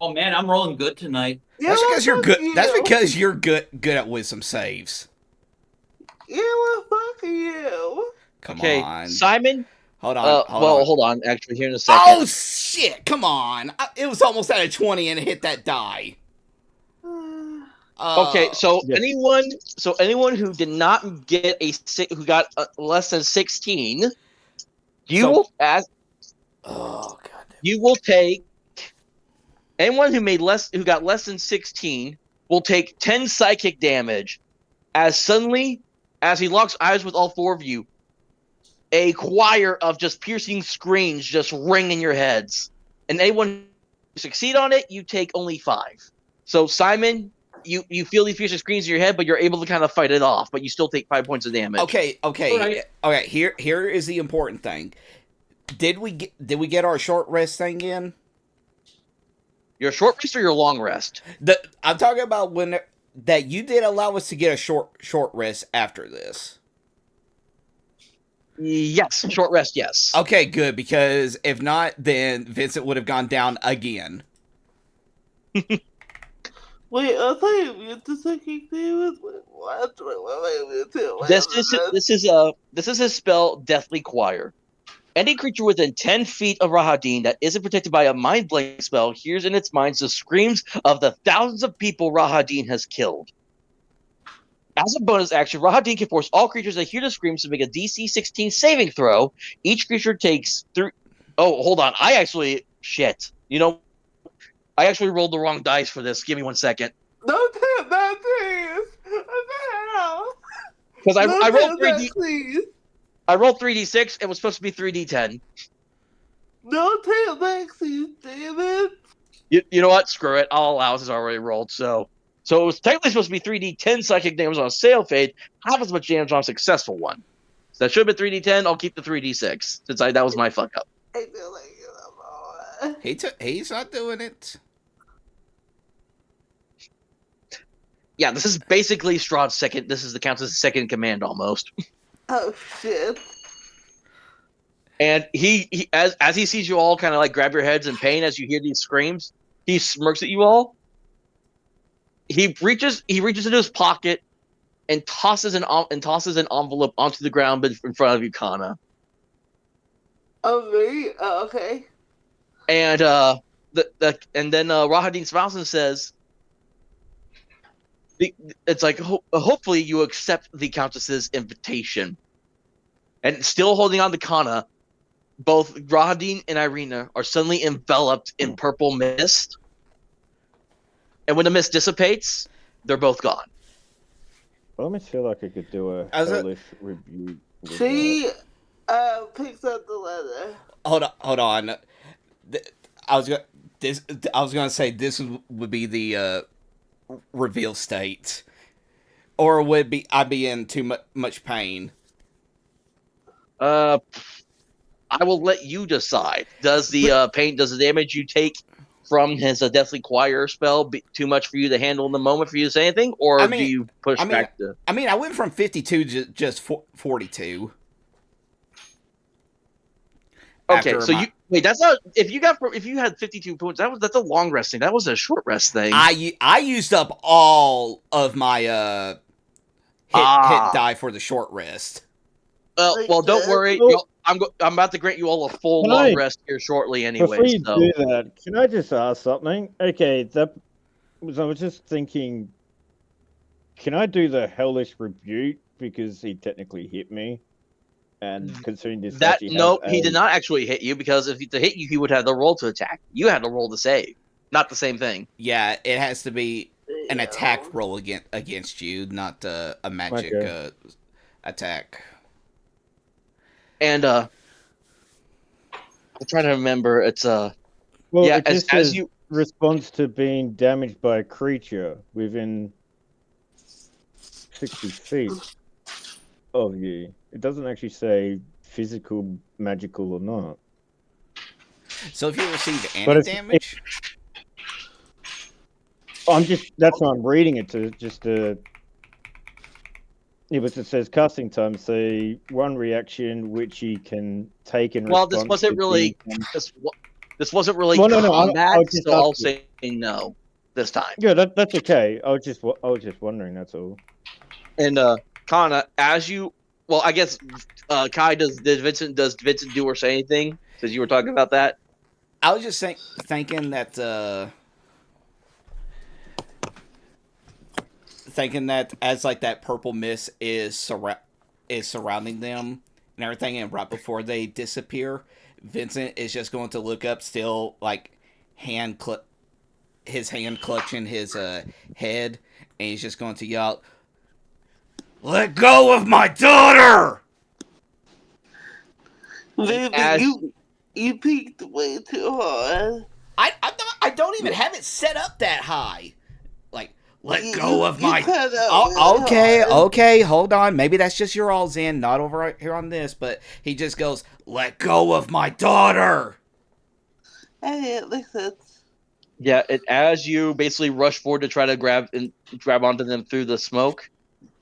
Oh man, I'm rolling good tonight. Yeah, That's because you're fuck good. You. That's because you're good at wisdom saves. Yeah, well, fuck you. Come Okay, on. Simon. Hold on. Hold on. Actually, here in a second. Oh shit! Come on. It was almost at a 20 and it hit that die. Okay, so Yes. anyone who did not get who got less than 16, So- you will take anyone who got less than 16 will take 10 psychic damage as suddenly as he locks eyes with all four of you, a choir of just piercing screams just ring in your heads. And anyone who succeed on it, you take only 5. So Simon, you feel these piercing screams in your head, but you're able to kind of fight it off, but you still take 5 points of damage. Okay. Right. Here is the important thing. Did we get our short rest thing in? Your short rest or your long rest? I'm talking about that you did allow us to get a short rest after this. Yes, short rest, yes. Okay, good, because if not, then Vincent would have gone down again. Wait, I'll tell you, you just fucking do what? This is his spell, Deathly Choir. Any creature within 10 feet of Rahadin that isn't protected by a mind blank spell hears in its mind the screams of the thousands of people Rahadin has killed. As a bonus action, Rahadin can force all creatures that hear the screams to make a DC 16 saving throw. Each creature takes 3. Oh, hold on. Shit. I actually rolled the wrong dice for this. Give me 1 second. Don't tell that, please. What the hell? Because I rolled that, 3D. please. I rolled 3D6. It was supposed to be 3D10. Don't tell that, please, David. You know what? Screw it. I'll allow it. It's already rolled. So it was technically supposed to be 3D10 psychic damage on a sail fade, half as much damage on a successful one. So that should have been 3D10. I'll keep the 3D6 since that was my fuck up. I feel like He's not doing it. Yeah, this is basically Strahd's second. This is the Countess' second in command almost. oh shit. And he as he sees you all kind of like grab your heads in pain as you hear these screams, he smirks at you all. He reaches into his pocket and tosses an envelope onto the ground in front of you, Kannah. Oh me? Oh, okay. And then Rahadin smiles and says, "It's like hopefully you accept the Countess's invitation." And still holding on to Kannah, both Rahadin and Irina are suddenly enveloped in purple mist. And when the mist dissipates, they're both gone. I almost feel like I could do a As a- hellish rebuke. with She picks up the letter. Hold on. I was gonna say this would be the reveal state, or would be I'd be in too much pain. I will let you decide. Does the damage you take from his Deathly Choir spell be too much for you to handle in the moment for you to say anything, or do you push back to? I mean, I went from 52 to just 42. Okay, so that's not if you had 52 points. That's a long rest thing. That was a short rest thing. I used up all of my hit die for the short rest. Well, don't worry. I'm about to grant you all a full long rest here shortly. Anyway, Before you do that, can I just ask something? Okay, I was just thinking, can I do the hellish rebuke because he technically hit me? And considering this, he did not actually hit you, because if to hit you, he would have the roll to attack. You had to roll to save, not the same thing. Yeah, it has to be an attack roll against you, not a magic attack. And I'm trying to remember. It's well, yeah, it just says response to being damaged by a creature within 60 feet of you. It doesn't actually say physical, magical, or not. So if you receive any damage, that's why I'm reading it to. Yeah, but it says casting time, so one reaction which he can take in response. Well, this wasn't really. This wasn't really Well, no, combat, I was just so I'll asking. say no this time. Yeah, that's okay. I was just wondering. That's all. And Kannah, as you, well, I guess Kai did Vincent do or say anything since you were talking about that? I was just thinking that as like that purple mist is surrounding them and everything, and right before they disappear, Vincent is just going to look up, still like his hand clutching his head, and he's just going to yell, "Let go of my daughter!" Baby, As you peaked way too hard. I don't even have it set up that high. Like, let go of You my. cut out Oh, really okay, hard. okay, hold on. Maybe that's just your all's in, not over here on this. But he just goes, "Let go of my daughter." Hey, it makes sense. yeah, as you basically rush forward to try to grab onto them through the smoke,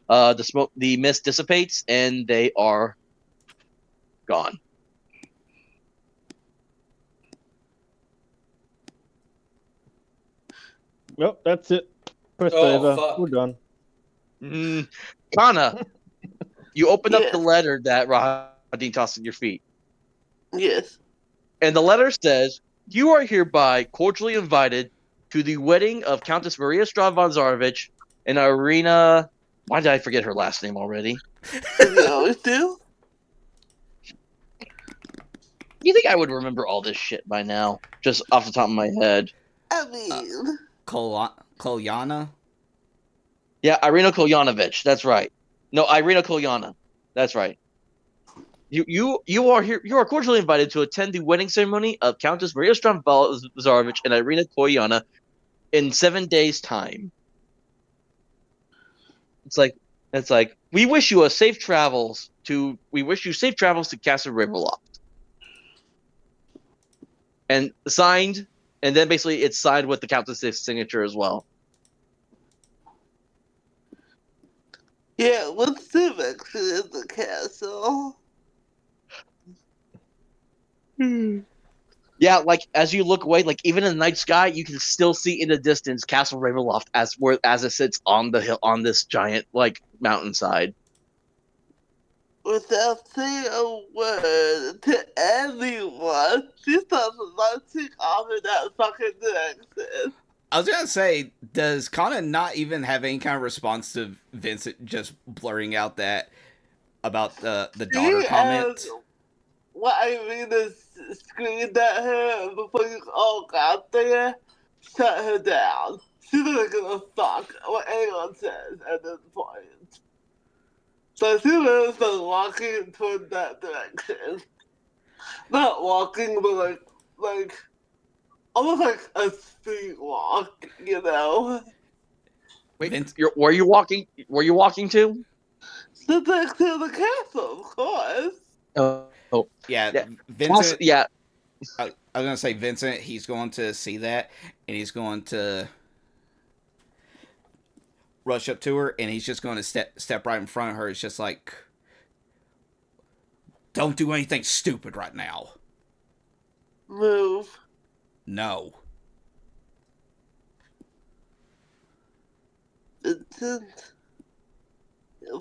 the mist dissipates and they are gone. Well, that's it. Quest Oh, over. fuck. We're done. Kannah, you open up the Yes. letter that Rahadin tossed at your feet. Yes. And the letter says, "You are hereby cordially invited to the wedding of Countess Maria Strahd von Zarovich and Irina." Why did I forget her last name already? You always do? You think I would remember all this shit by now, just off the top of my head? I mean, Kolyana? Yeah, Irina Kolyanovich. That's right. No, Irina Kolyana. That's right. You are here. You are cordially invited to attend the wedding ceremony of Countess Maria Strahd von Zarovich and Irina Kolyana in 7 days' time. It's like we wish you safe travels to Castle Ravenloft. And signed, and then basically it's signed with the Countess's signature as well. yeah, what's the direction in the castle? Yeah, like as you look away, like even in the night sky, you can still see in the distance Castle Ravenloft as it sits on the hill on this giant like mountainside. Without saying a word to anyone, she starts launching off in that fucking direction. I was gonna say, does Kannah not even have any kind of response to Vincent just blurring out that about the daughter She comment? what Irina screamed at her before you all got there, shut her down. She's not gonna fuck what anyone says at this point. So she really starts walking toward that direction. Not walking, but like almost like a street walk, you know? Wait, Vince, were you walking? Were you walking to? The back to the castle, of course. Oh, yeah, yeah, Vincent. yeah. I was gonna say Vincent. He's going to see that, and he's going to rush up to her, and he's just going to step right in front of her. It's just like, don't do anything stupid right now. Move. No. Vincent.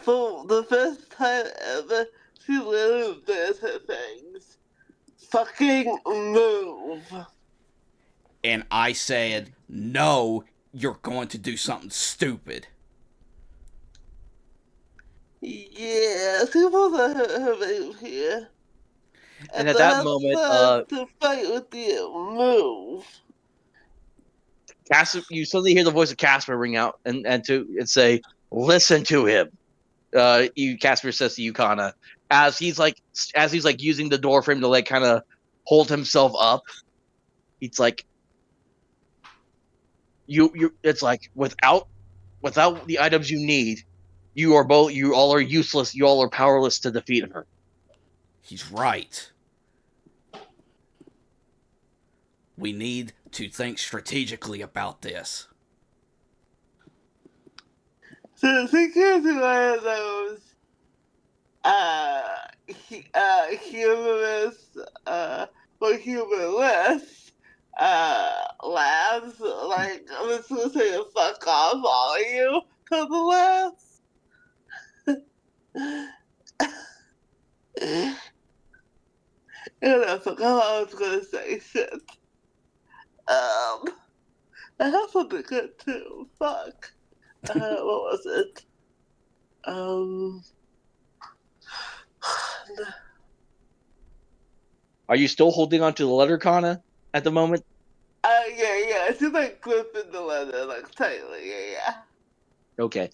For the first time ever, she literally bears her fangs. Fucking move. And I said, no, you're going to do something stupid. Yeah, she pulls out her move here. And And at then that has moment, to fight with you. Move. You suddenly hear the voice of Casper ring out and say, "Listen to him." Casper says to you, Kannah, as he's like using the door frame to like kind of hold himself up. It's like it's like without the items you need, you all are useless. You all are powerless to defeat her. He's right. We need to think strategically about this. So she gives you one of those humorous, or humorless laughs, like, I'm just gonna say fuck off all of you to the laughs. And I forgot I was gonna say shit. I have something good too. Fuck. What was it? Are you still holding on to the letter, Kannah, at the moment? Yeah. She's like gripping the leather like tightly. Yeah. Okay.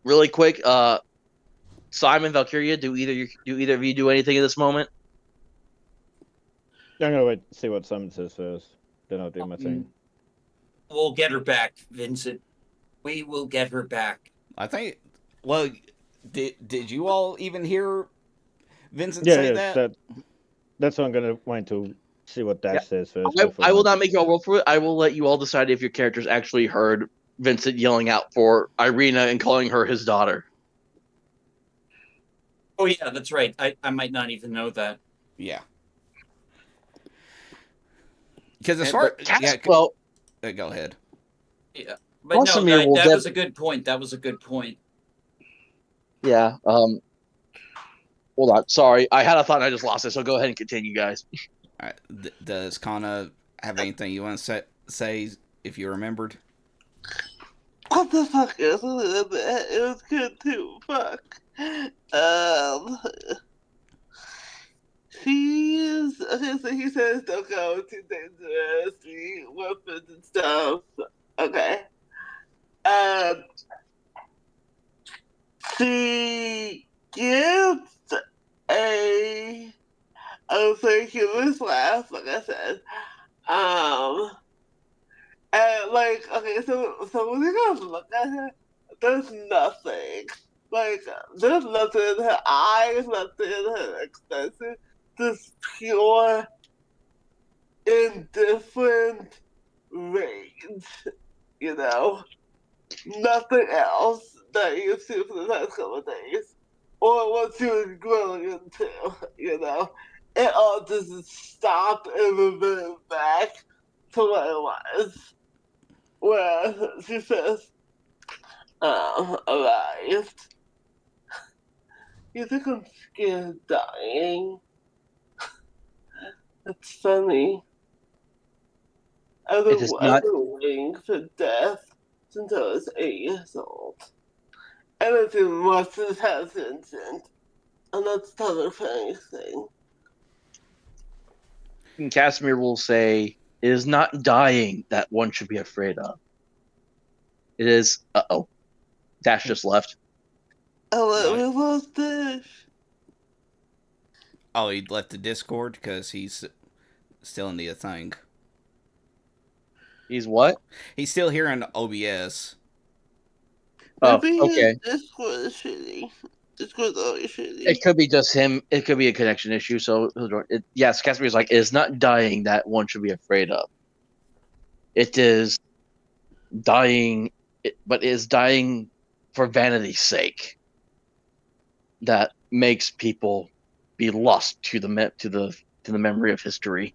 Really quick. Simon, Valkyria, do either of you do anything at this moment? I'm gonna wait see what Simon says first. Then I'll do my thing. We'll get her back, Vincent. We will get her back. I think. Well, did you all even hear Vincent say that? That's why I'm gonna wait to see what Dash says first. I will not make you all roll for it. I will let you all decide if your characters actually heard Vincent yelling out for Irina and calling her his daughter. Oh yeah, that's right. I might not even know that. Yeah. Because as But far go ahead. Yeah, but no, that was a good point. That was a good point. Yeah. Hold on. Sorry, I had a thought and I just lost it. So go ahead and continue, guys. All right. Does Kannah have anything you want to say if you remembered? What the fuck is it? It was good too. Fuck. She's okay. So he says don't go too dangerous. Weapons and stuff. Okay. She gives a ridiculous laugh, like I said. And like, okay, so when you guys look at her, there's nothing. Like, there's nothing in her eyes, nothing in her expression. Just pure, indifferent rage, you know? Nothing else that you've seen for the past couple of days. Or what she was growing into, you know? It all just stopped and reverted back to what it was. Where she says, arrived. You think I'm scared of dying? That's funny. I've It been, is I've not. been waiting for death since I was 8 years old. Anything must have happened, Vincent. And that's not a funny thing. And Casimir will say, "It is not dying that one should be afraid of. It is." Dash just left. We lost Dash. Oh, he left the Discord because he's still in the thing. He's what? He's still here in OBS. Oh, Maybe okay. his Discord is shitty. Discord's always shitty. It could be just him. It could be a connection issue. So, yes, Casimir's like, "It is not dying that one should be afraid of. It is dying, but it is dying for vanity's sake. That makes people be lost to the memory of history."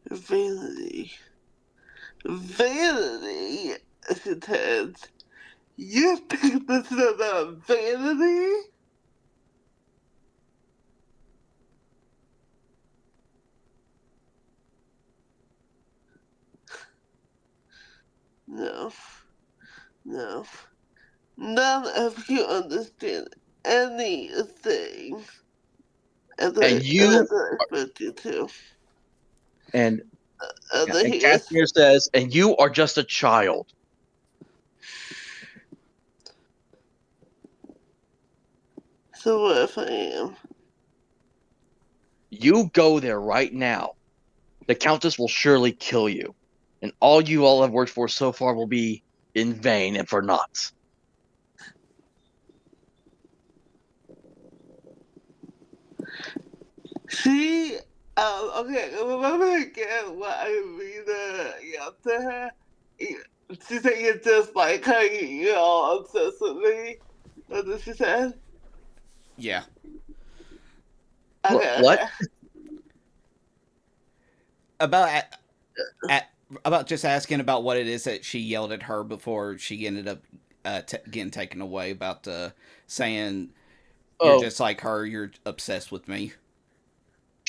Vanity. Vanity? She says. You think this is about vanity? No. No. None of you understand anything. And I expect you to. And then he goes, Casimir says, "And you are just a child." so what if I am? You go there right now. The Countess will surely kill you, and all you all have worked for so far will be in vain and for naught. She, okay, remember again what I yelled to her? She said you're just like her, you're all obsessed with me. That's what she said? Yeah. Okay, What? okay. about about just asking about what it is that she yelled at her before she ended up getting taken away about saying you're Oh, just like her, you're obsessed with me.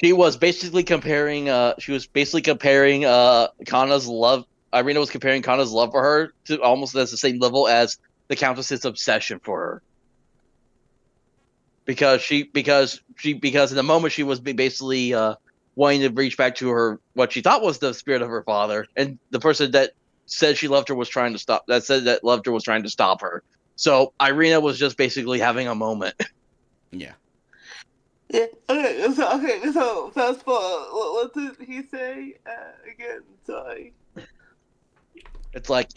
she was basically comparing. Kannah's love. Irina was comparing Kannah's love for her to almost as the same level as the Countess's obsession for her. Because in the moment she was basically wanting to reach back to her what she thought was the spirit of her father, and the person that said she loved her was trying to stop. That said that loved her was trying to stop her. So Irina was just basically having a moment. Yeah. Yeah. So fast forward. What did he say again? Sorry. It's like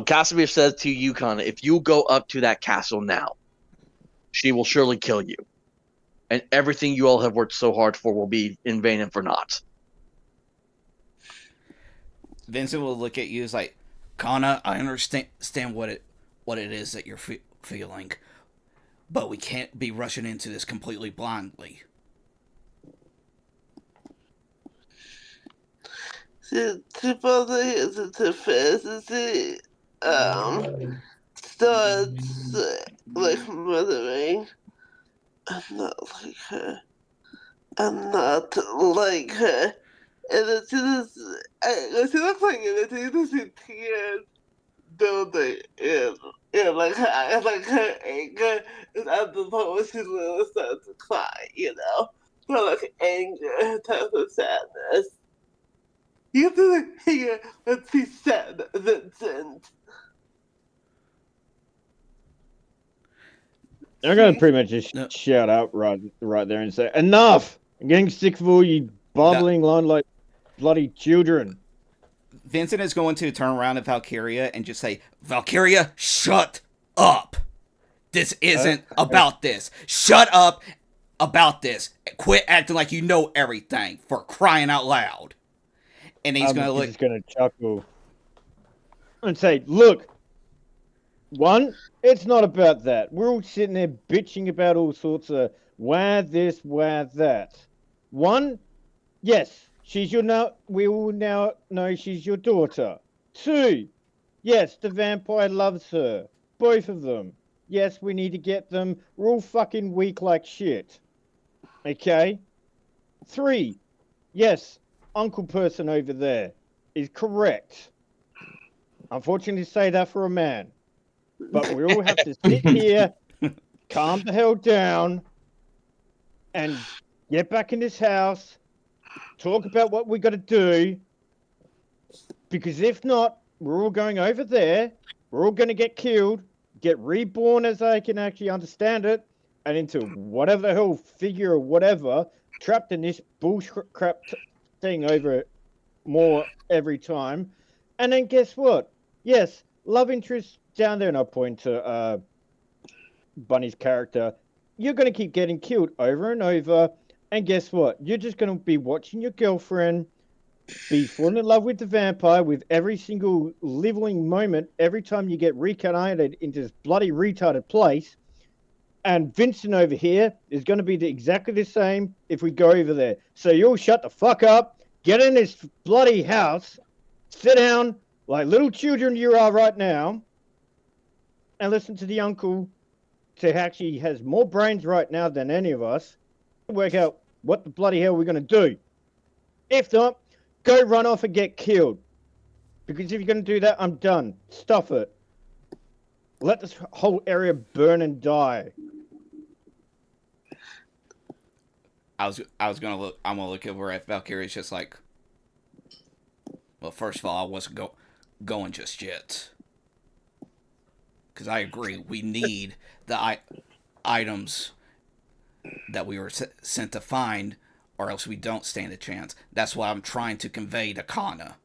Casimir says to you, Kannah, if you go up to that castle now, she will surely kill you, and everything you all have worked so hard for will be in vain and for naught. Vincent will look at you as like, Kannah, I understand what it is that you're feeling, but we can't be rushing into this completely blindly. To fantasy starts like murdering. I'm not like her. I'm not like her. And it's just, she looks like it. You just see tears building her anger is at the point where she literally starts to cry, For like anger, type of sadness. You have to hear what she said, Vincent. I'm gonna pretty much just No. shout out right there and say, enough! I'm getting sick of all you bubbling on like bloody children. Vincent is going to turn around at Valkiria and just say, Valkiria, shut up! This isn't about this. Shut up about this. Quit acting like you know everything, for crying out loud. And he's going to look. He's gonna chuckle and say, look, one, it's not about that. We're all sitting there bitching about all sorts of why this, why that. One, yes, she's your we all now know she's your daughter. Two, yes, the vampire loves her. Both of them. Yes, we need to get them. We're all fucking weak like shit. Okay? Three, yes, uncle person over there is correct. Unfortunately, to say that for a man. But we all have to sit here, calm the hell down, and get back in this house, talk about what we got to do. Because if not, we're all going over there. We're all going to get killed, get reborn as I can actually understand it, and into whatever the hell figure or whatever, trapped in this bullcrap thing over more every time. And then guess what? Yes, love interest down there, and I'll point to Bunny's character. You're going to keep getting killed over and over. And guess what? You're just going to be watching your girlfriend be falling in love with the vampire with every single living moment, every time you get reincarnated into this bloody retarded place. And Vincent over here is going to be exactly the same if we go over there. So you all shut the fuck up, get in this bloody house, sit down like little children you are right now, and listen to the uncle who actually has more brains right now than any of us to work out what the bloody hell we're going to do. If not, go run off and get killed. Because if you're going to do that, I'm done. Stuff it. Let this whole area burn and die. I was gonna look. I'm gonna look over at Valkyrie. It's just like, well, first of all, I wasn't going just yet, because I agree. We need the items that we were sent to find, or else we don't stand a chance. That's what I'm trying to convey to Kannah.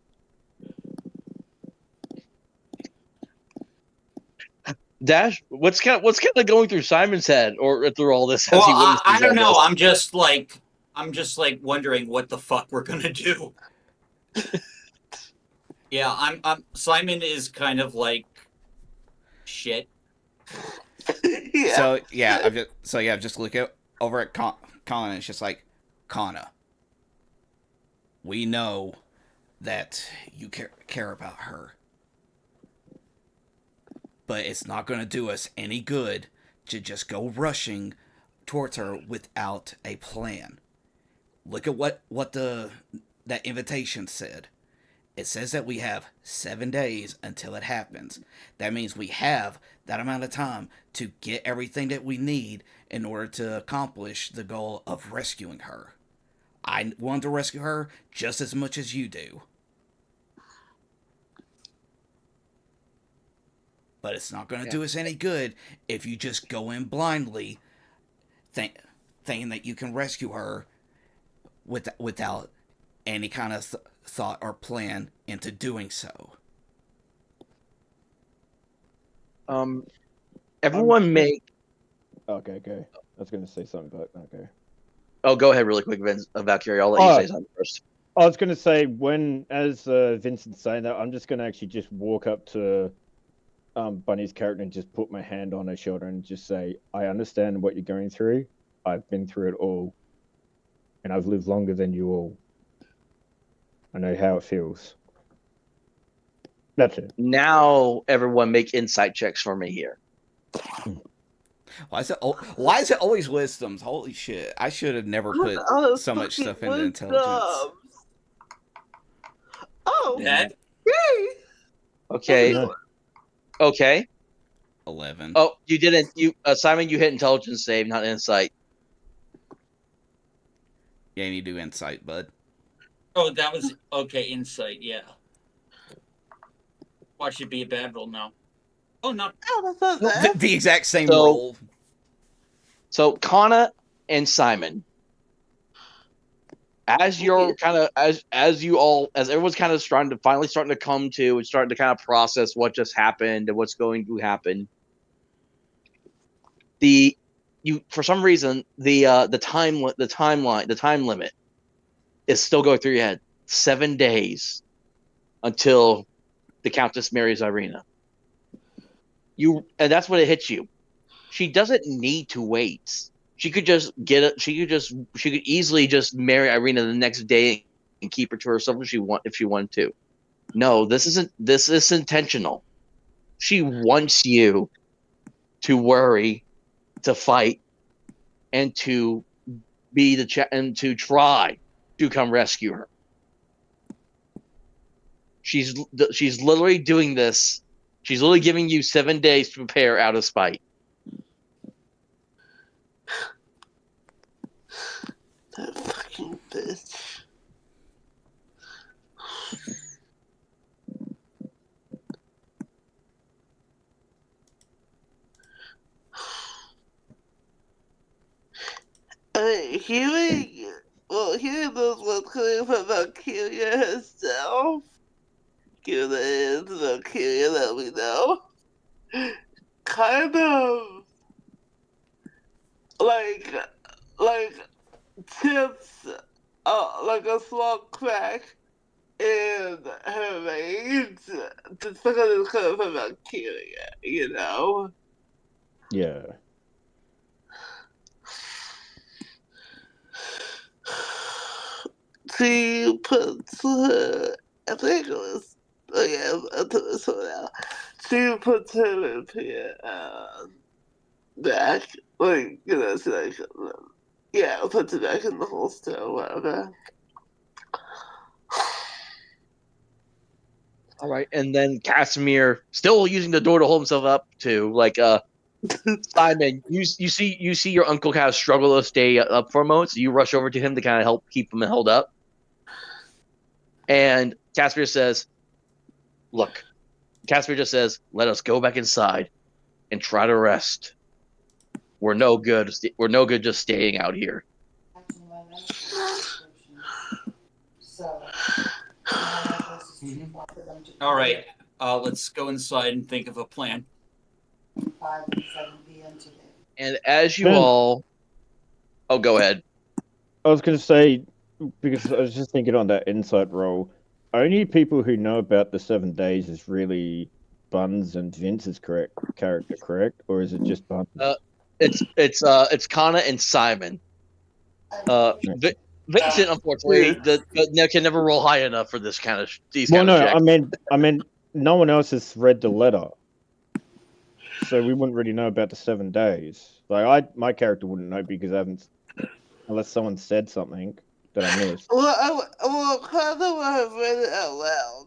Dash, what's kind of going through Simon's head or through all this as Well, he witnesses I don't all know. this? I'm just like wondering what the fuck we're gonna do. Yeah, I'm. Simon is kind of like shit. Yeah. I've just looked over at Kannah, and it's just like, Kannah, We know that you care about her. But it's not going to do us any good to just go rushing towards her without a plan. Look at what that invitation said. It says that we have 7 days until it happens. That means we have that amount of time to get everything that we need in order to accomplish the goal of rescuing her. I want to rescue her just as much as you do. But it's not going to do us any good if you just go in blindly thinking that you can rescue her without any kind of thought or plan into doing so. Everyone make. Okay, okay. I was going to say something, but okay. Oh, go ahead really quick, Valkyria. I'll let you say something first. I was going to say, as Vincent's saying that, I'm just going to actually just walk up to Bunny's character and just put my hand on her shoulder and just say, I understand what you're going through. I've been through it all. And I've lived longer than you all. I know how it feels. That's it. Now, everyone make insight checks for me here. Why is it always wisdoms? Holy shit. I should have never put so much stuff into intelligence. Oh, That Okay. Okay. 11. Oh, you didn't. Simon, you hit intelligence save, not insight. Yeah, you need to do insight, bud. Oh, that was okay. Insight, yeah. Watch it be a bad roll now. Oh, not. Oh, that's not bad. The exact same roll. So Kannah and Simon, as you're kind of as everyone's kind of starting to come to and starting to kind of process what just happened and what's going to happen. For some reason the time limit is still going through your head. 7 days until the Countess marries Irina. And that's when it hits you. She doesn't need to wait. She could just she could easily just marry Irina the next day and keep her to herself if she wanted to. No, this is intentional. She wants you to worry, to fight, and to and to try to come rescue her. She's literally doing this. She's literally giving you 7 days to prepare out of spite. That fucking bitch. Hearing those ones coming from Valkiria herself, given that it is Valkiria that we know, kind of like tips like a small crack in her veins just because it's coming from Valkiria, you know? Yeah. She puts her, I think it was, oh yeah, I took this one out. She puts her rapier back, like, you know, she like, yeah, puts it back in the holster or whatever. All right, and then Casimir, still using the door to hold himself up to Simon, you see your uncle kind of struggle to stay up for a moment, so you rush over to him to kind of help keep him held up. And Casimir says, "Look," Casimir just says, "Let us go back inside and try to rest. We're no good. We're no good just staying out here." All right. Let's go inside and think of a plan. 5 and 7 p.m. today. And as you all, go ahead. I was going to say, because I was just thinking on that insight roll, only people who know about the 7 days is really Buns and Vince's character, correct? Or is it just Buns? It's Kannah and Simon. Vincent, unfortunately, can never roll high enough for this kind of these Well, kind of no, checks. I mean, no one else has read the letter, so we wouldn't really know about the 7 days. Like, my character wouldn't know because I haven't, unless someone said something that I missed. Well, Kannah would have read it out loud.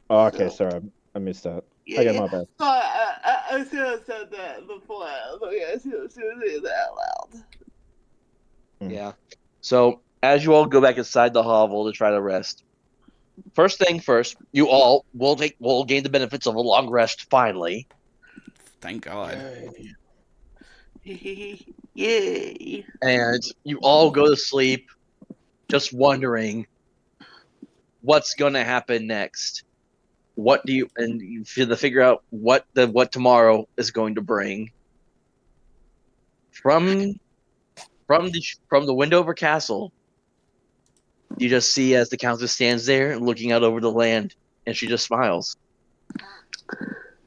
Oh, okay, So, sorry, I missed that. yeah, Okay, yeah. my bad. So I should have said that before. So yeah, I should have said it out loud. Yeah. So as you all go back inside the hovel to try to rest, first thing first, you all will gain the benefits of a long rest finally, Thank God. Yay. and you all go to sleep just wondering what's going to happen next. What do you and you feel to figure out what tomorrow is going to bring from from the Windover Castle. You just see as the Countess stands there looking out over the land, and she just smiles.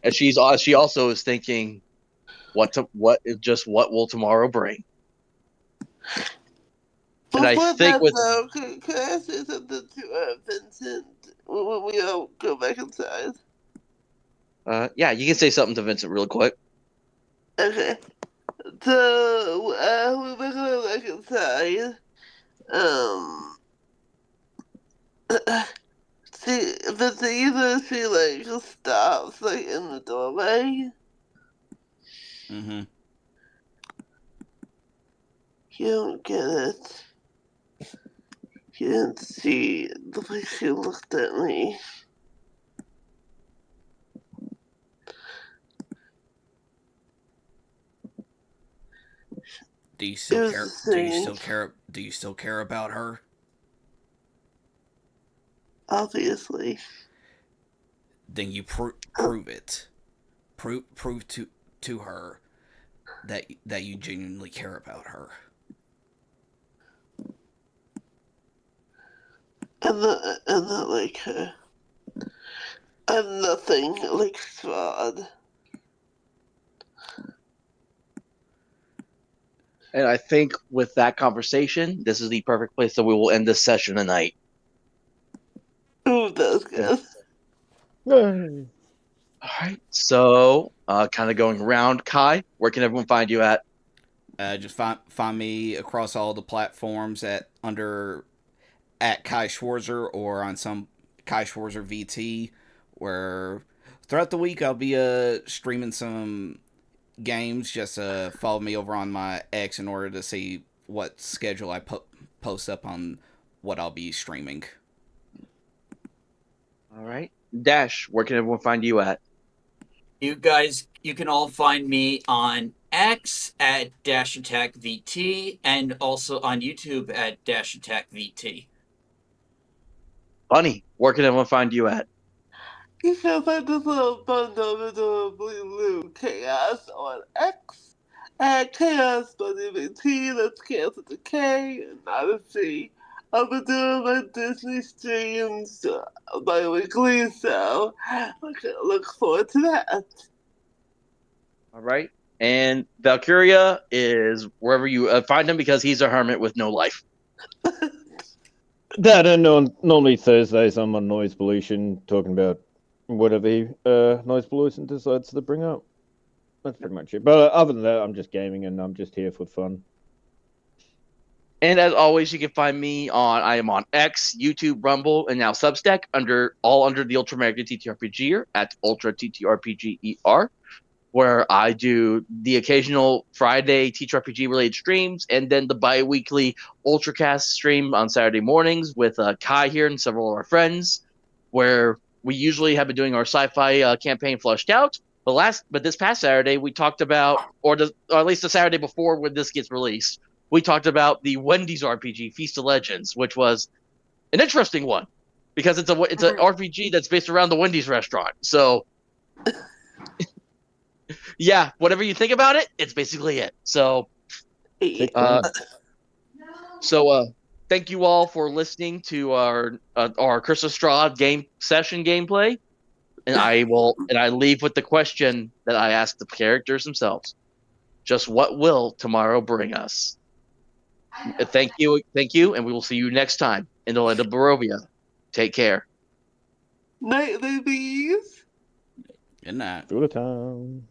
And she also is thinking, what will tomorrow bring? And I Before think that, with though, can I say something to Vincent when we all go back inside? yeah, you can say something to Vincent real quick. Okay. So, we're going back inside. See, Vincent, you know, she, like, stops, like, in the doorway. Mm-hmm. You don't get it. You didn't see the way she looked at me. Do you It still was care? the Do you same, still care? Do you still care about her? obviously. Then you prove it. Prove to her that you genuinely care about her. I'm not like her. I'm nothing like Strahd. And I think with that conversation, this is the perfect place that we will end this session tonight. Ooh, that's good. Yay. All right. So, kind of going around, Kai, where can everyone find you at? Just find me across all the platforms at Kai Schwarzer or on some Kai Schwarzer VT, where throughout the week I'll be streaming some games. Just follow me over on my X in order to see what schedule I post up on what I'll be streaming. All right. Dash, where can everyone find you at? You guys, you can all find me on X at Dash Attack VT and also on YouTube at Dash Attack VT. Bunny, where can everyone find you at? You can find this little bundle of blue chaos on X at Chaos Bunny McT. That's chaos with a K and not a C. I'll be doing my Disney streams bi-weekly, so look forward to that. All right. And Valkyria is wherever you find him because he's a hermit with no life. That and normally Thursdays I'm on noise pollution talking about whatever noise pollution decides to bring up. That's pretty much it. But other than that, I'm just gaming and I'm just here for fun. And as always, you can find me I am on X, YouTube, Rumble, and now Substack under the Ultra American TTRPGer at Ultra TTRPGER, where I do the occasional Friday TTRPG related streams and then the bi-weekly Ultracast stream on Saturday mornings with Kai here and several of our friends, where we usually have been doing our sci-fi campaign Flushed Out. But this past Saturday we talked about, or at least the Saturday before when this gets released, we talked about the Wendy's RPG Feast of Legends, which was an interesting one because it's an RPG that's based around the Wendy's restaurant. So yeah, whatever you think about it, it's basically it. So, Tick uh, one. so thank you all for listening to our Crystal Strahd game session gameplay, and I leave with the question that I asked the characters themselves: just what will tomorrow bring us? Thank you, and we will see you next time in the land of Barovia. Take care. Night, ladies. Good night. Good time.